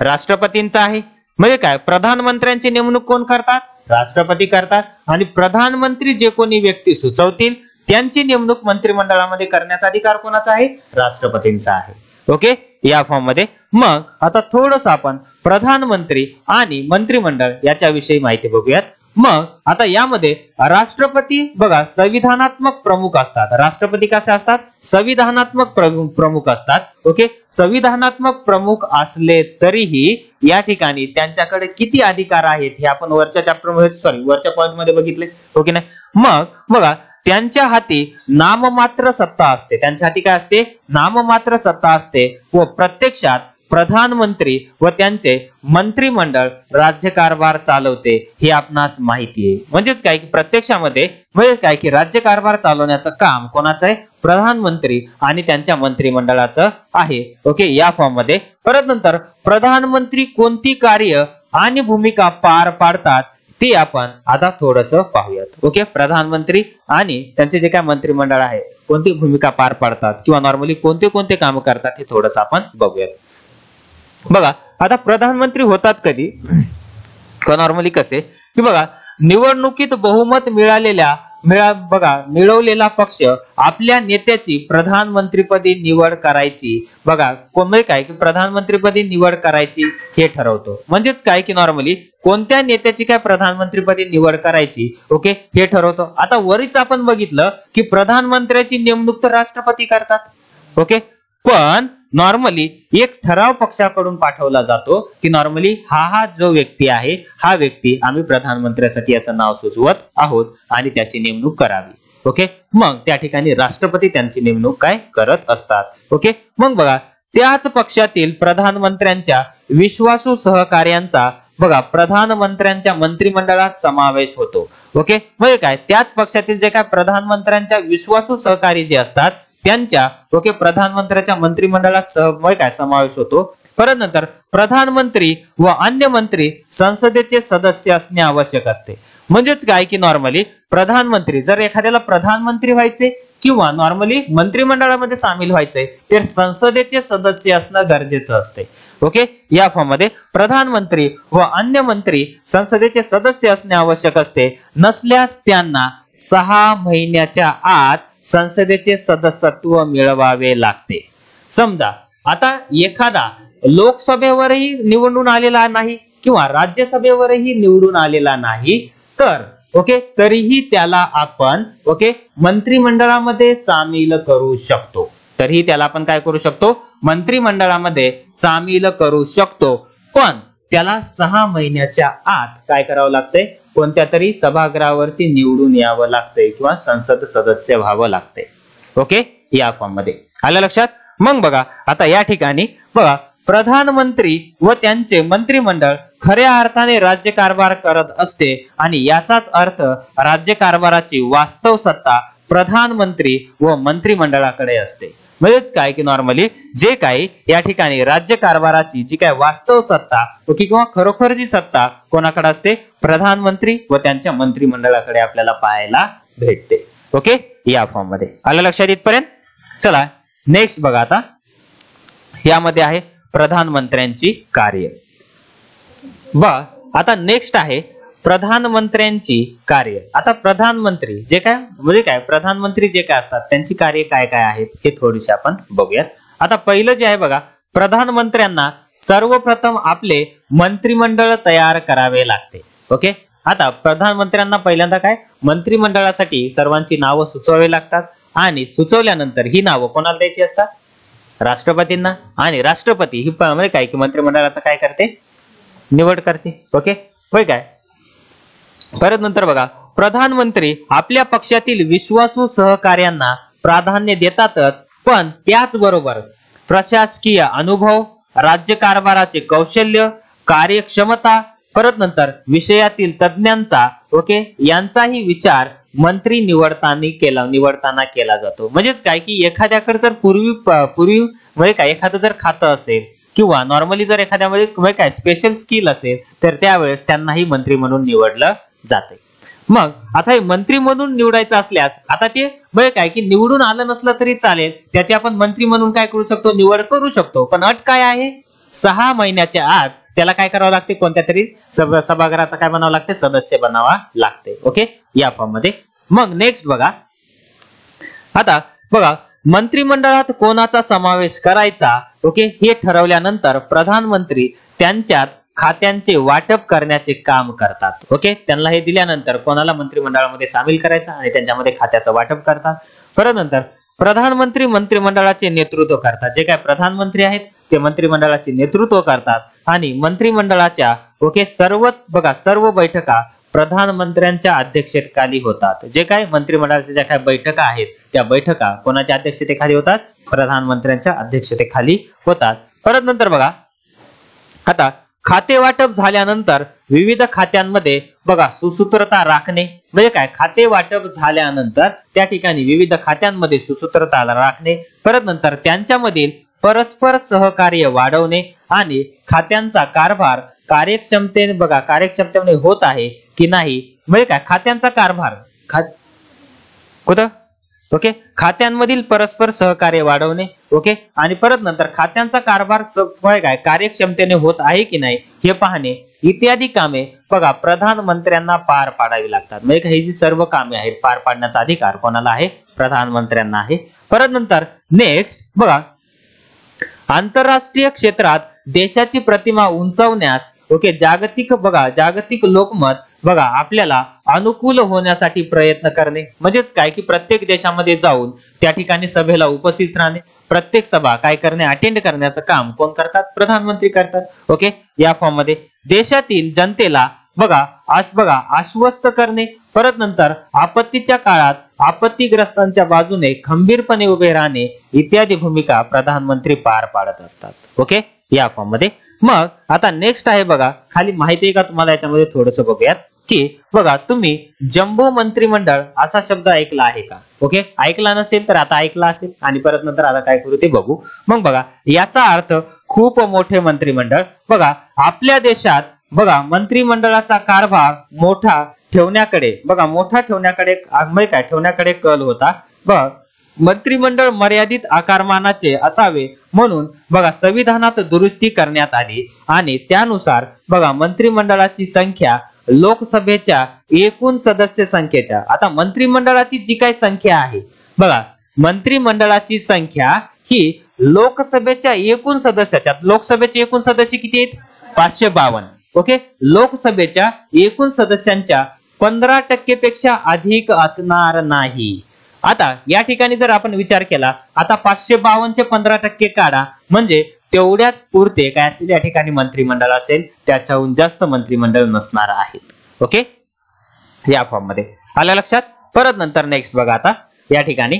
राष्ट्रपतींचं आहे. म्हणजे काय प्रधानमंत्र्यांची नेमणूक कोण करतात? राष्ट्रपती करतात. आणि प्रधानमंत्री जे कोणी व्यक्ती सुचवतील त्यांची नेमणूक मंत्रिमंडळामध्ये करण्याचा अधिकार कोणाचा आहे? राष्ट्रपतींचा आहे. ओके, या फॉर्म मध्ये. मग आता थोडस आपण प्रधानमंत्री आणि मंत्रिमंडळ याच्याविषयी माहिती बघूयात. मग आता यामध्ये राष्ट्रपती बघा संविधानात्मक प्रमुख असतात. राष्ट्रपती कसे असतात? संविधानात्मक प्रमुख असतात. ओके, संविधानात्मक प्रमुख असले तरीही या ठिकाणी त्यांच्याकडे किती अधिकार आहेत हे आपण वरच्या चॅप्टर मध्ये वरच्या पॉइंट मध्ये बघितले. ओके नाही. मग बघा त्यांच्या हाती नाममात्र सत्ता असते. त्यांच्या हाती काय असते? नाममात्र सत्ता असते व प्रत्यक्षात प्रधानमंत्री व त्यांचे मंत्रिमंडळ राज्यकारभार चालवते हे आपणास माहिती आहे. म्हणजेच काय की प्रत्यक्षामध्ये म्हणजे काय की राज्यकारभार चालवण्याचं काम कोणाचं आहे? प्रधानमंत्री आणि त्यांच्या मंत्रिमंडळाचं आहे. ओके, या फॉर्म मध्ये. परत नंतर प्रधानमंत्री कोणती कार्य आणि भूमिका पार पाडतात ते आपण आता थोडस पाहूयात. ओके, प्रधानमंत्री आणि त्यांचे जे काय मंत्रिमंडळ आहे कोणती भूमिका पार पाडतात किंवा नॉर्मली कोणते कोणते काम करतात हे थोडस आपण बघूयात. बघा आता प्रधानमंत्री होतात कधी? नॉर्मली कसे की बघा निवडणुकीत बहुमत मिळवलेला पक्ष आपल्या नेत्याची प्रधानमंत्रीपदी निवड करायची. बघा कोण काय की प्रधानमंत्रीपदी निवड करायची हे ठरवतो. म्हणजेच काय की नॉर्मली कोणत्या नेत्याची काय प्रधानमंत्रीपदी निवड करायची ओके हे ठरवतो. आता वरीच आपण बघितलं की प्रधानमंत्र्याची नेमणूक तर राष्ट्रपती करतात. ओके, पण नॉर्मली एक ठराव पक्षाकडून पाठवला जातो की नॉर्मली हा जो व्यक्ती आहे हा व्यक्ती आम्ही प्रधानमंत्र्यासाठी याचं नाव सुचवत आहोत आणि त्याची नेमणूक करावी. ओके, मग त्या ठिकाणी राष्ट्रपती त्यांची नेमणूक काय करत असतात. ओके, मग बघा त्याच पक्षातील प्रधानमंत्र्यांच्या विश्वासू सहकार्यांचा बघा प्रधानमंत्र्यांच्या मंत्रिमंडळात समावेश होतो. ओके, म्हणजे काय त्याच पक्षातील जे काय प्रधानमंत्र्यांच्या विश्वासू सहकारी जे असतात त्यांच्या ओके प्रधानमंत्र्याच्या मंत्रिमंडळात काय समावेश होतो. परत नंतर प्रधानमंत्री व अन्य मंत्री संसदेचे सदस्य असणे आवश्यक असते. म्हणजेच काय की नॉर्मली प्रधानमंत्री जर एखाद्याला प्रधानमंत्री व्हायचे किंवा नॉर्मली मंत्रिमंडळामध्ये सामील व्हायचे तर संसदेचे सदस्य असणं गरजेचं असते. ओके, या फॉर्म मध्ये प्रधानमंत्री व अन्य मंत्री संसदेचे सदस्य असणे आवश्यक असते. नसल्यास त्यांना 6 महिन्याच्या आत संसदेचे सदस्यत्व मिळवावे लागते. समजा आता एखादा लोकसभेवरही निवडून आलेला नाही किंवा राज्यसभेवरही निवडून आलेला नाही तर ओके तरीही त्याला आपण ओके मंत्रिमंडळामध्ये सामील करू शकतो. तरीही त्याला आपण काय करू शकतो? मंत्रिमंडळामध्ये सामील करू शकतो. पण त्याला 6 महिन्याच्या आत काय करावं लागतंय? कोणत्या तरी सभागृहावरती निवडून यावं लागतंय किंवा संसद सदस्य व्हावं लागतंय. ओके, या फॉर्म मध्ये आलं लक्षात. मग बघा आता या ठिकाणी बघा प्रधानमंत्री व त्यांचे मंत्रिमंडळ खऱ्या अर्थाने राज्यकारभार करत असते आणि याचाच अर्थ राज्यकारभाराची वास्तव सत्ता प्रधानमंत्री व मंत्रिमंडळाकडे असते. म्हणजेच काय की नॉर्मली जे काही या ठिकाणी राज्यकारभाराची जी काय वास्तव सत्ता ओके किंवा खरोखर जी सत्ता कोणाकडे असते? प्रधानमंत्री व त्यांच्या मंत्रिमंडळाकडे आपल्याला पाहायला भेटते. ओके, या फॉर्म मध्ये आलं लक्षात इथपर्यंत. चला नेक्स्ट बघा आता यामध्ये आहे प्रधानमंत्र्यांची कार्य. आता नेक्स्ट आहे प्रधानमंत्र्यांची कार्य. आता प्रधानमंत्री जे काय म्हणजे काय प्रधानमंत्री जे काय असतात त्यांची कार्य काय काय आहेत हे थोडीशी आपण बघूयात. आता पहिलं जे आहे बघा प्रधानमंत्र्यांना सर्वप्रथम आपले मंत्रिमंडळ तयार करावे लागते. ओके, आता प्रधानमंत्र्यांना पहिल्यांदा काय मंत्रिमंडळासाठी सर्वांची नावं सुचवावी लागतात आणि सुचवल्यानंतर ही नावं कोणाला द्यायची असतात? राष्ट्रपतींना. आणि राष्ट्रपती ही म्हणजे काय की मंत्रिमंडळाचं काय करते? निवड करते. ओके, होय काय. परत नंतर बघा प्रधानमंत्री आपल्या पक्षातील विश्वासू सहकार्यांना प्राधान्य देतातच पण त्याचबरोबर प्रशासकीय अनुभव, राज्यकारभाराचे कौशल्य, कार्यक्षमता परत नंतर विषयातील तज्ञांचा ओके यांचाही विचार मंत्री निवडताना केला जातो. म्हणजेच काय की एखाद्याकडे जर पूर्वी म्हणजे काय एखादं जर खातं असेल किंवा नॉर्मली जर एखाद्यामध्ये काय स्पेशल स्किल असेल तर त्यावेळेस त्यांनाही मंत्री म्हणून निवडलं जाते. मग आता हे मंत्री म्हणून निवडायचं असल्यास आता ते म्हणजे काय की निवडून आलं नसलं तरी चालेल त्याची आपण मंत्री म्हणून काय करू शकतो? निवड करू शकतो. पण अट काय आहे? 6 महिन्याच्या आत त्याला काय करावं लागते? कोणत्या तरी सभागृहाचा काय बनावं लागते? सदस्य बनावा लागते. ओके, या फॉर्म मध्ये. मग नेक्स्ट बघा आता बघा मंत्रिमंडळात कोणाचा समावेश करायचा ओके हे ठरवल्यानंतर प्रधानमंत्री त्यांच्यात खात्यांचे वाटप करण्याचे काम करतात। ओके, त्यांना हे दिल्यानंतर कोणाला मंत्रिमंडळामध्ये सामील करायचं आणि त्यांच्यामध्ये खात्याचं वाटप करतात। परत नंतर प्रधानमंत्री मंत्रिमंडळाचे नेतृत्व करतात। जे काय प्रधानमंत्री आहेत ते मंत्रिमंडळाचे नेतृत्व करतात आणि मंत्रिमंडळाच्या ओके सर्व बैठका प्रधानमंत्र्यांच्या अध्यक्षतेखाली होतात। जे काय मंत्रिमंडळाच्या ज्या काही बैठका आहेत त्या बैठका कोणाच्या अध्यक्षतेखाली होतात? प्रधानमंत्र्यांच्या अध्यक्षतेखाली होतात। परत नंतर बघा आता खाते वाटप झाल्यानंतर विविध खात्यांमध्ये बघा सुसूत्रता राखणे म्हणजे काय? खाते वाटप झाल्यानंतर त्या ठिकाणी विविध खात्यांमध्ये सुसूत्रता राखणे, परत नंतर त्यांच्यामधील परस्पर सहकार्य वाढवणे आणि खात्यांचा कारभार कार्यक्षमतेने होत आहे की नाही म्हणजे काय? खात्यांचा कारभार कुठं ओके खात्यांमधील परस्पर सहकार्य वाढवणे ओके आणि परत नंतर खात्यांचा कारभार काय कार्यक्षमतेने होत आहे की नाही हे पाहणे इत्यादी कामे बघा प्रधानमंत्र्यांना पार पाडावी लागतात। म्हणजे ही जी सर्व कामे आहेत पार पाडण्याचा अधिकार कोणाला आहे? प्रधानमंत्र्यांना आहे। परत नंतर नेक्स्ट बघा आंतरराष्ट्रीय क्षेत्रात देशाची प्रतिमा उंचावण्यास ओके जागतिक लोकमत बघा आपल्याला अनुकूल होण्यासाठी प्रयत्न करणे म्हणजेच काय की प्रत्येक देशामध्ये जाऊन त्या ठिकाणी सभेला उपस्थित राहणे, प्रत्येक सभा काय करणे अटेंड करण्याचं काम कोण करतात? प्रधानमंत्री करतात। ओके, या फॉर्म मध्ये देशातील जनतेला आश्वस्त करणे, परत नंतर आपत्तीच्या काळात आपत्तीग्रस्तांच्या बाजूने खंबीरपणे उभे राहणे इत्यादी भूमिका प्रधानमंत्री पार पाडत असतात। ओके, या फॉर्म मध्ये मग आता नेक्स्ट आहे बघा खाली माहिती आहे का तुम्हाला याच्यामध्ये थोडंसं बघूयात की बघा तुम्ही जम्बो मंत्रिमंडळ असा शब्द ऐकला आहे का? ओके, ऐकला नसेल तर आता ऐकला असेल आणि परत नंतर आता काय करू ते बघू। मग बघा याचा अर्थ खूप मोठे मंत्रिमंडळ। बघा आपल्या देशात बघा मंत्रिमंडळाचा कारभार मोठा ठेवण्याकडे कल होता। बघा मंत्रिमंडळ मर्यादित आकारमानाचे असावे म्हणून बघा संविधानात दुरुस्ती करण्यात आली आणि त्यानुसार बघा मंत्रिमंडळाची संख्या लोकसभेच्या एकूण सदस्य संख्येच्या आता मंत्रिमंडळाची जी काही संख्या आहे बघा मंत्रिमंडळाची संख्या ही लोकसभेच्या एकूण सदस्याच्या लोकसभेचे एकूण सदस्य किती आहेत? 552। ओके, लोकसभेच्या एकूण सदस्यांच्या 15% पेक्षा अधिक असणार नाही। आता या ठिकाणी जर आपण विचार केला आता 552 चे 15% काढा म्हणजे तेवढ्याच पुरते काय असेल या ठिकाणी मंत्रिमंडळ असेल, त्याच्याहून जास्त मंत्रिमंडळ नसणार आहेत। ओके, या फॉर्म मध्ये आलं लक्षात। परत नंतर नेक्स्ट बघा आता या ठिकाणी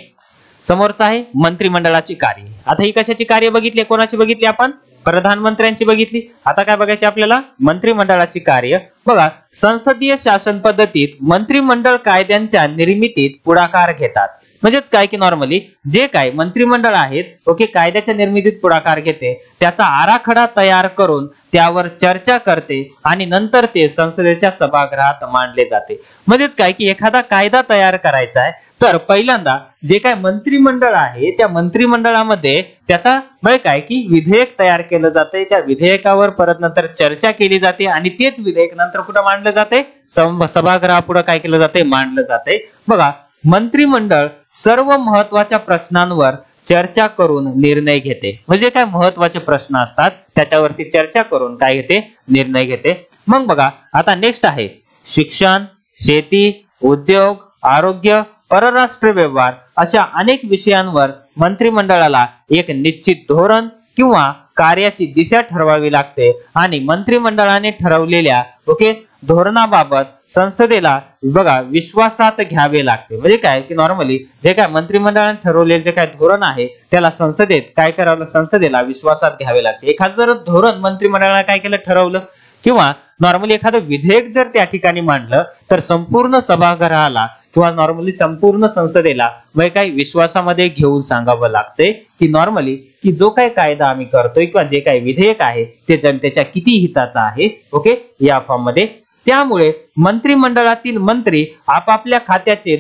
समोरचं आहे मंत्रिमंडळाची कार्य। आता ही कशाची कार्य बघितली? कोणाची बघितली आपण? प्रधानमंत्र्यांची बघितली। आता काय बघायचे आपल्याला? मंत्रिमंडळाची कार्य। बघा संसदीय शासन पद्धतीत मंत्रिमंडळ कायद्यांच्या निर्मितीत पुढाकार घेतात म्हणजेच काय की नॉर्मली जे काय मंत्रिमंडळ आहेत ओके कायद्याच्या निर्मितीत पुढाकार घेते, त्याचा आराखडा तयार करून त्यावर चर्चा करते आणि नंतर ते संसदेच्या सभागृहात मांडले जाते। म्हणजेच काय की एखादा कायदा तयार करायचा आहे तर पहिल्यांदा जे काय मंत्रिमंडळ आहे त्या मंत्रिमंडळामध्ये त्याचा काय की विधेयक तयार केलं जाते, त्या विधेयकावर परत नंतर चर्चा केली जाते आणि तेच विधेयक नंतर कुठं मांडलं जाते? सभागृहापुढे काय केलं जाते? मांडलं जाते। बघा मंत्रिमंडळ सर्व महत्वाच्या प्रश्नांवर चर्चा करून निर्णय घेते म्हणजे काय महत्वाचे प्रश्न असतात त्याच्यावरती चर्चा करून काय घेते? निर्णय घेते। मग बघा आता नेक्स्ट आहे शिक्षण, शेती, उद्योग, आरोग्य, परराष्ट्र व्यवहार अशा अनेक विषयांवर मंत्रिमंडळाला एक निश्चित धोरण किंवा कार्याची दिशा ठरवावी लागते आणि मंत्रिमंडळाने ठरवलेल्या ओके धोरणाबाबत संसदेला बघा विश्वासात घ्यावे लागते। म्हणजे काय की नॉर्मली जे काय मंत्रिमंडळाने ठरवलेले जे काय धोरण आहे त्याला संसदेत काय करावं? संसदेला विश्वासात घ्यावे लागते। एखादं जर धोरण मंत्रिमंडळाने काय केलं? ठरवलं किंवा नॉर्मली एखादं विधेयक जर त्या ठिकाणी मांडलं तर संपूर्ण सभागृहाला किंवा नॉर्मली संपूर्ण संसदेला म्हणजे काही विश्वासामध्ये घेऊन सांगावं लागते की नॉर्मली की जो काही कायदा आम्ही करतोय किंवा जे काही विधेयक आहे ते जनतेच्या किती हिताचं आहे। ओके, या फॉर्म मध्ये त्यामुळे मंत्रिमंडळातील मंत्री आपापल्या खात्याचे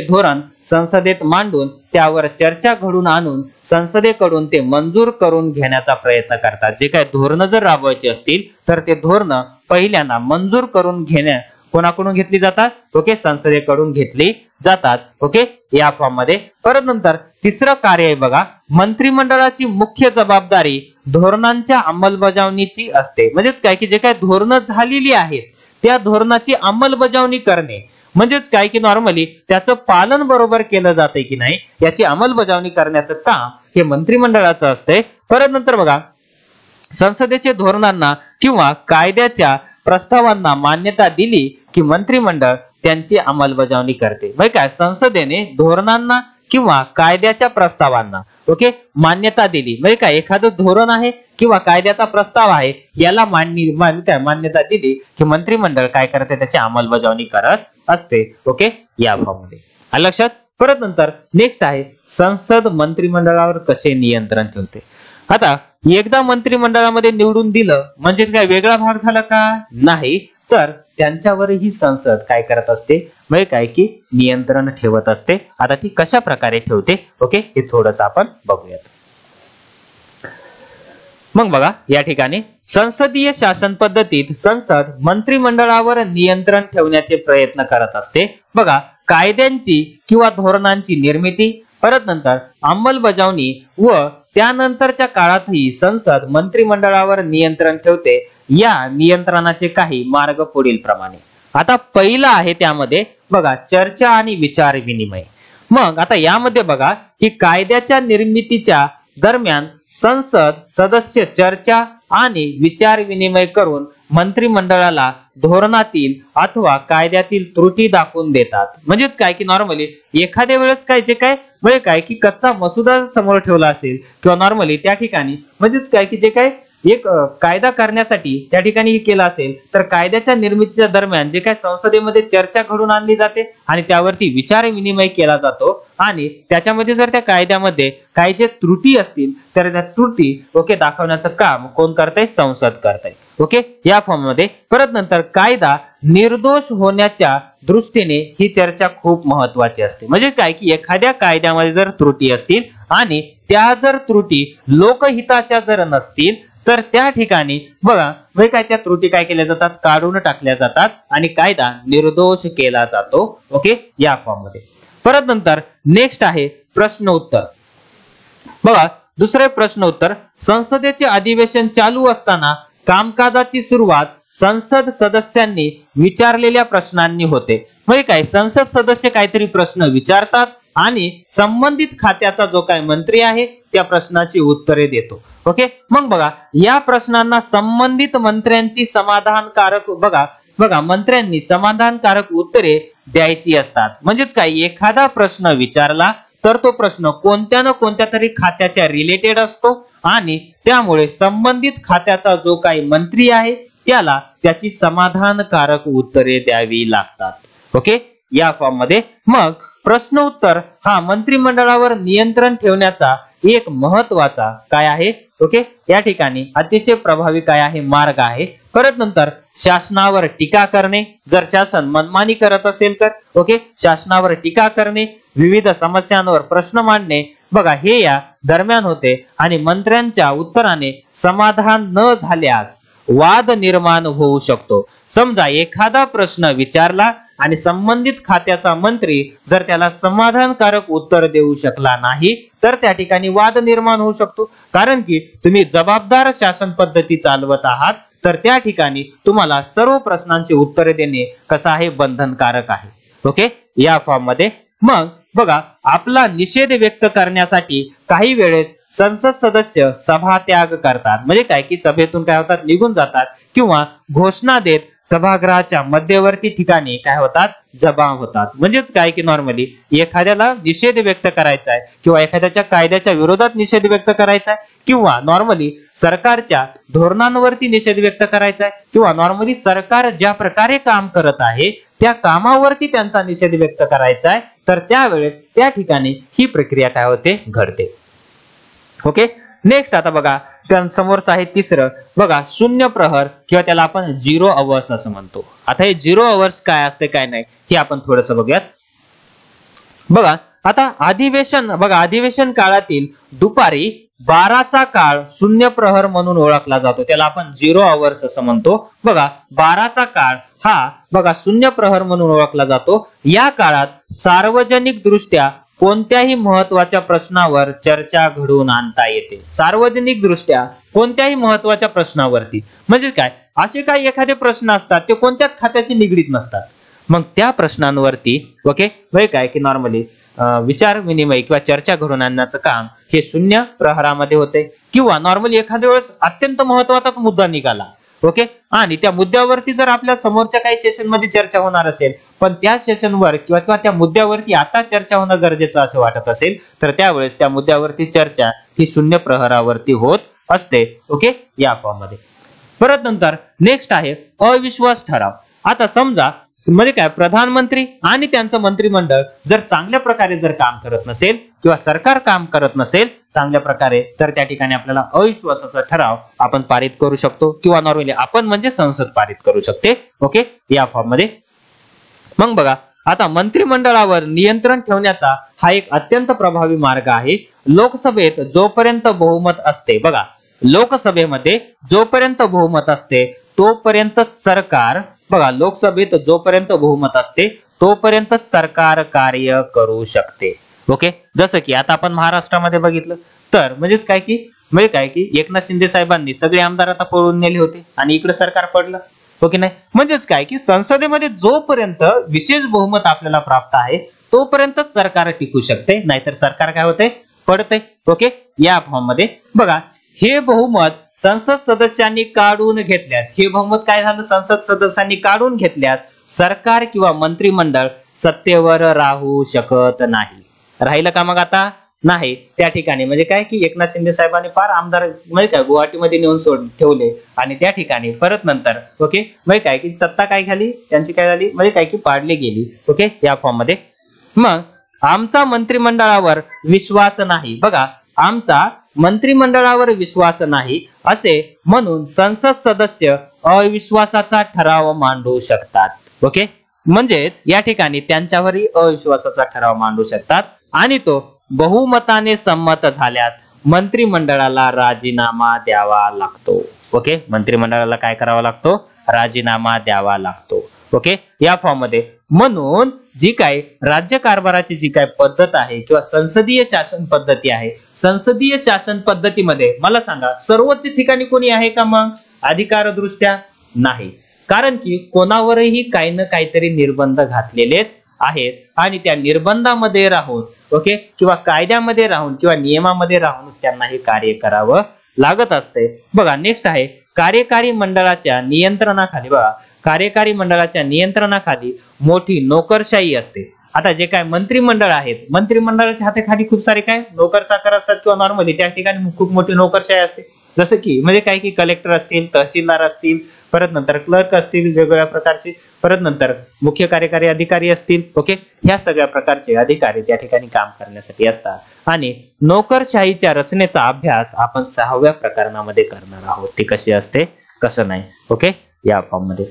धोरण संसदेत मांडून त्यावर चर्चा घडून आणून संसदेकडून ते मंजूर करून घेण्याचा प्रयत्न करतात। जे काही धोरण जर राबवायचे असतील तर ते धोरण पहिल्यांदा मंजूर करून कोणाकडून घेतली जातात? ओके, संसदेकडून घेतली जातात. ओके, या फॉर्म मध्ये. परत नंतर तिसरं कार्य आहे बघा, मंत्रिमंडळाची मुख्य जबाबदारी धोरणांच्या अंमलबजावणीची असते. म्हणजेच काय की जे काय धोरणं झालेली आहेत त्या धोरणाची अंमलबजावणी करणे. म्हणजेच काय की नॉर्मली त्याचं पालन बरोबर केलं जाते की नाही याची अंमलबजावणी करण्याचं काम हे मंत्रिमंडळाचं असते. परत नंतर बघा, संसदेचे धोरणांना किंवा कायद्याच्या प्रस्तावांना मान्यता दिली की मंत्रिमंडळ त्यांची अंमलबजावणी करते. म्हणजे काय, संसदेने धोरणांना किंवा कायद्याच्या प्रस्तावांना ओके मान्यता दिली म्हणजे काय, एखादं धोरण आहे किंवा कायद्याचा प्रस्ताव आहे याला मान्यता दिली की मंत्रिमंडळ काय करते, त्याची अंमलबजावणी करत असते. ओके, या फॉर्म मध्ये आलं लक्षात. परत नंतर नेक्स्ट आहे, संसद मंत्रिमंडळावर कसे नियंत्रण ठेवते. आता एकदा मंत्रिमंडळामध्ये निवडून दिलं म्हणजे काय वेगळा भाग झाला का? नाही, तर त्यांच्यावरही संसद काय करत असते, म्हणजे काय की नियंत्रण ठेवत असते. आता ती कशा प्रकारे ठेवते ओके हे थोडस आपण बघूयात. मग बघा, या ठिकाणी संसदीय शासन पद्धतीत संसद मंत्रिमंडळावर नियंत्रण ठेवण्याचे प्रयत्न करत असते. बघा, कायद्यांची किंवा धोरणांची निर्मिती, परत नंतर अंमलबजावणी व त्यानंतरच्या काळातही संसद मंत्रिमंडळावर नियंत्रण ठेवते. या नियंत्रणाचे काही मार्ग पुढील प्रमाणे. आता पहिला आहे त्यामध्ये बघा, चर्चा आणि विचार विनिमय. मग आता यामध्ये बघा की कायद्याच्या निर्मितीच्या दरम्यान संसद सदस्य चर्चा आणि विचार विनिमय करून मंत्रिमंडळाला धोरणातील अथवा कायद्यातील त्रुटी दाखवून देतात. म्हणजेच काय की नॉर्मली एखाद्या वेळेस काय जे काय म्हणजे काय की कच्चा मसुदा समोर ठेवला असेल किंवा नॉर्मली त्या ठिकाणी म्हणजेच काय की जे काय एक कायदा करण्यासाठी त्या ठिकाणी केला असेल तर कायद्याच्या निर्मितीच्या दरम्यान जे काय संसदेमध्ये चर्चा घडून आणली जाते आणि त्यावरती विचार विनिमय केला जातो आणि त्याच्यामध्ये जर त्या कायद्यामध्ये काही जे त्रुटी असतील तर त्या त्रुटी ओके दाखवण्याचं काम कोण करतंय? संसद करतंय. ओके, या फॉर्म मध्ये. परत नंतर कायदा निर्दोष होण्याच्या दृष्टीने ही चर्चा खूप महत्वाची असते. म्हणजे काय की एखाद्या कायद्यामध्ये जर त्रुटी असतील आणि त्या जर त्रुटी लोकहिताच्या जर नसतील तर त्या ठिकाणी बघा म्हणजे काय त्या त्रुटी काय केल्या जातात? काढून टाकल्या जातात आणि कायदा निर्दोष केला जातो. ओके, या फॉर्म मध्ये. परत नंतर नेक्स्ट आहे प्रश्न उत्तर. बघा, दुसरे प्रश्न उत्तर. संसदेचे अधिवेशन चालू असताना कामकाजाची सुरुवात संसद सदस्यांनी विचारलेल्या प्रश्नांनी होते. म्हणजे काय, संसद सदस्य काहीतरी प्रश्न विचारतात आणि संबंधित खात्याचा जो काय मंत्री आहे त्या प्रश्नाची उत्तरे देतो. ओके, मग बघा या प्रश्नांना संबंधित मंत्र्यांची समाधानकारक मंत्र्यांनी समाधानकारक उत्तरे द्यायची असतात. म्हणजेच काय, एखादा प्रश्न विचारला तर तो प्रश्न कोणत्या ना कोणत्या तरी खात्याच्या रिलेटेड असतो आणि त्यामुळे संबंधित खात्याचा जो काही मंत्री आहे त्याला त्याची समाधानकारक उत्तरे द्यावी लागतात. ओके, या फॉर्म मध्ये. मग प्रश्न उत्तर हा मंत्रिमंडळावर नियंत्रण ठेवण्याचा एक महत्वाचा काय आहे ओके या ठिकाणी अतिशय प्रभावी काय आहे मार्ग आहे. परत नंतर शासनावर टीका करणे, जर शासन मनमानी करत असेल तर ओके शासनावर टीका करणे, विविध समस्यांवर प्रश्न मांडणे बघा हे या दरम्यान होते आणि मंत्र्यांच्या उत्तराने समाधान न झाल्यास वाद निर्माण होऊ शकतो. समजा एखादा प्रश्न विचारला आणि संबंधित खात्याचा मंत्री जर त्याला समाधानकारक उत्तर देऊ शकला नाही तर त्या ठिकाणी वाद निर्माण होऊ शकतो. कारण की तुम्ही जबाबदार शासन पद्धती चालवत आहात तर त्या ठिकाणी तुम्हाला सर्व प्रश्नांची उत्तरे देणे कसं आहे बंधनकारक आहे. ओके, या फॉर्म मध्ये. मग बघा आपला निषेध व्यक्त करण्यासाठी काही वेळेस संसद सदस्य सभात्याग करतात. म्हणजे काय की सभेतून काय होतात निघून जातात किंवा घोषणा देत सभागृहाच्या मध्यवर्ती ठिकाणी काय होतात जमा होतात. म्हणजेच काय की नॉर्मली एखाद्याला निषेध व्यक्त करायचा आहे किंवा एखाद्याच्या कायद्याच्या विरोधात निषेध व्यक्त करायचा आहे किंवा नॉर्मली सरकारच्या धोरणांवरती निषेध व्यक्त करायचा आहे किंवा नॉर्मली सरकार ज्या प्रकारे काम करत आहे त्या कामावरती त्यांचा निषेध व्यक्त करायचा आहे तर त्यावेळेस त्या ठिकाणी ही प्रक्रिया काय होते घडते. ओके, नेक्स्ट आता बघा समोरचं आहे तिसरं बघा शून्य प्रहर किंवा त्याला आपण 0 अवर्स असं म्हणतो. आता हे 0 अवर्स काय असते काय नाही हे आपण थोडंसं बघूयात. बघा आता अधिवेशन काळातील दुपारी 12चा काळ शून्य प्रहर म्हणून ओळखला जातो. त्याला आपण 0 अवर्स असं म्हणतो. बघा 12चा काळ हा बघा शून्य प्रहर म्हणून ओळखला जातो. या काळात सार्वजनिक दृष्ट्या कोणत्याही महत्वाच्या प्रश्नावर चर्चा घडवून आणता येते. सार्वजनिक दृष्ट्या कोणत्याही महत्वाच्या प्रश्नावरती म्हणजे काय, असे काही एखादे प्रश्न असतात ते कोणत्याच खात्याशी निगडीत नसतात, मग त्या प्रश्नांवरती ओके वय काय की नॉर्मली विचार विनिमय किंवा चर्चा घडवून आणण्याचं काम हे शून्य प्रहरामध्ये होते. किंवा नॉर्मली एखाद्या वेळेस अत्यंत महत्वाचाच मुद्दा निघाला ओके आणि त्या मुद्द्यावरती जर आपल्या समोरच्या काही सेशन मध्ये चर्चा होणार असेल पण त्या सेशनवर किंवा त्या मुद्द्यावरती आता चर्चा होणं गरजेचं असे वाटत असेल तर त्यावेळेस त्या मुद्द्यावरती चर्चा ही शून्य प्रहरावरती होत असते. ओके या फॉर्म मध्ये. परत नंतर नेक्स्ट आहे अविश्वास ठराव. आता समजा म्हणजे काय प्रधानमंत्री आणि त्यांचं मंत्रिमंडळ जर चांगल्या प्रकारे जर काम करत नसेल किंवा सरकार काम करत नसेल चांगल्या प्रकारे तर त्या ठिकाणी आपल्याला अविश्वासाचा ठराव आपण पारित करू शकतो किंवा नॉर्मली आपण म्हणजे संसद पारित करू शकते. ओके या फॉर्म मध्ये. मग बघा आता मंत्रिमंडळावर नियंत्रण ठेवण्याचा हा एक अत्यंत प्रभावी मार्ग आहे. लोकसभेत जोपर्यंत बहुमत असते बघा लोकसभेमध्ये जोपर्यंत बहुमत असते तोपर्यंत सरकार बघा लोकसभेत जोपर्यंत बहुमत असते तोपर्यंतच सरकार कार्य करू शकते. ओके जसं की आता आपण महाराष्ट्रामध्ये बघितलं तर म्हणजेच काय की एकनाथ शिंदे साहेबांनी सगळे आमदार आता पळून नेले होते आणि इकडे सरकार पडलं. ओके नाही म्हणजेच काय की संसदेमध्ये जोपर्यंत विशेष बहुमत आपल्याला प्राप्त आहे तोपर्यंतच सरकार टिकू शकते नाहीतर सरकार काय होते पडते. ओके या फॉर्म मध्ये बघा हे बहुमत संसद सदस्यांनी काढून घेतल्यास हे बहुमत काय झालं संसद सदस्यांनी काढून घेतल्यास सरकार किंवा मंत्रिमंडळ सत्तेवर राहू शकत नाही. राहिलं का मग आता नाही त्या ठिकाणी म्हणजे काय की एकनाथ शिंदे साहेबांनी फार आमदार म्हणजे काय गुवाहाटीमध्ये नेऊन ठेवले आणि त्या ठिकाणी परत नंतर ओके म्हणजे काय की सत्ता काय झाली त्यांची काय झाली म्हणजे काय की पाडली गेली. ओके या फॉर्म मध्ये. मग आमचा मंत्रिमंडळावर विश्वास नाही बघा आमचा मंत्रिमंडळावर विश्वास नाही असे म्हणून संसद सदस्य अविश्वासाचा ठराव मांडू शकतात. ओके म्हणजेच या ठिकाणी त्यांच्यावरही अविश्वासाचा ठराव मांडू शकतात आणि तो बहुमताने संमत झाल्यास मंत्रिमंडळाला राजीनामा द्यावा लागतो. ओके मंत्रिमंडळाला काय करावा लागतो राजीनामा द्यावा लागतो. ओके या फॉर्म मध्ये. म्हणून जी काय राज्य कारभाराची जी काय पद्धत आहे किंवा संसदीय शासन पद्धती आहे संसदीय शासन पद्धतीमध्ये मला सांगा सर्वोच्च ठिकाणी कोणी आहे का मग अधिकार दृष्ट्या नाही. कारण की कोणावरही काही ना काहीतरी निर्बंध घातलेलेच आहेत आणि त्या निर्बंधामध्ये राहून ओके किंवा कायद्यामध्ये राहून किंवा नियमामध्ये राहूनच त्यांना हे कार्य करावं लागत असते. बघा नेक्स्ट आहे कार्यकारी मंडळाच्या नियंत्रणाखाली बघा कार्यकारी मंडळाच्या नियंत्रणाखाली मोठी नोकरशाही असते. आता जे काय मंत्रिमंडळ आहेत मंत्रिमंडळाच्या हाताखाली खूप सारे काय नोकर चाकर असतात किंवा नॉर्मली त्या ठिकाणी खूप मोठी नोकरशाही असते. जसं की म्हणजे काय की कलेक्टर असतील तहसीलदार असतील परत नंतर क्लर्क असतील वेगवेगळ्या प्रकारचे परत नंतर मुख्य कार्यकारी अधिकारी असतील. ओके ह्या सगळ्या प्रकारचे अधिकारी त्या ठिकाणी काम करण्यासाठी असतात आणि नोकरशाहीच्या रचनेचा अभ्यास आपण 6व्या प्रकरणामध्ये करणार आहोत. ती कशी असते कसं नाही. ओके या फॉर्म मध्ये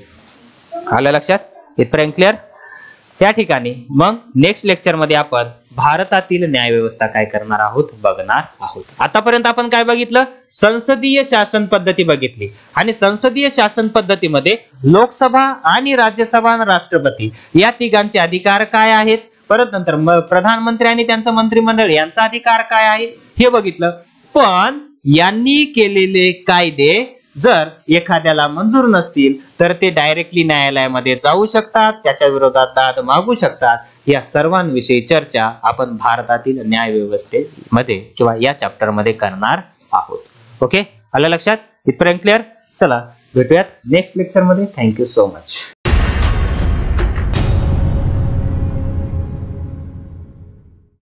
आलं लक्षात इथपर्यंत क्लिअर. त्या ठिकाणी मग नेक्स्ट लेक्चर मध्ये आपण भारतातील न्याय व्यवस्था काय करणार आहोत बघणार आहोत. आतापर्यंत आपण काय बघितलं संसदीय शासन पद्धती बघितली आणि संसदीय शासन पद्धतीमध्ये लोकसभा आणि राज्यसभा आणि राष्ट्रपती या तिघांचे अधिकार काय आहेत परत नंतर प्रधानमंत्री आणि त्यांचं मंत्रिमंडळ यांचा अधिकार काय आहे हे बघितलं. पण यांनी केलेले कायदे जर एखाद्याला मंजूर नसतील तर ते डायरेक्टली न्यायालयामध्ये जाऊ शकतात त्याच्या विरोधात दाद मागू शकतात. या सर्वांविषयी चर्चा आपण भारतातील न्याय व्यवस्थेमध्ये किंवा या चॅप्टर मध्ये करणार आहोत. ओके आलं लक्षात इथपर्यंत क्लिअर. चला भेटूयात नेक्स्ट लेक्चर मध्ये. Thank you so much.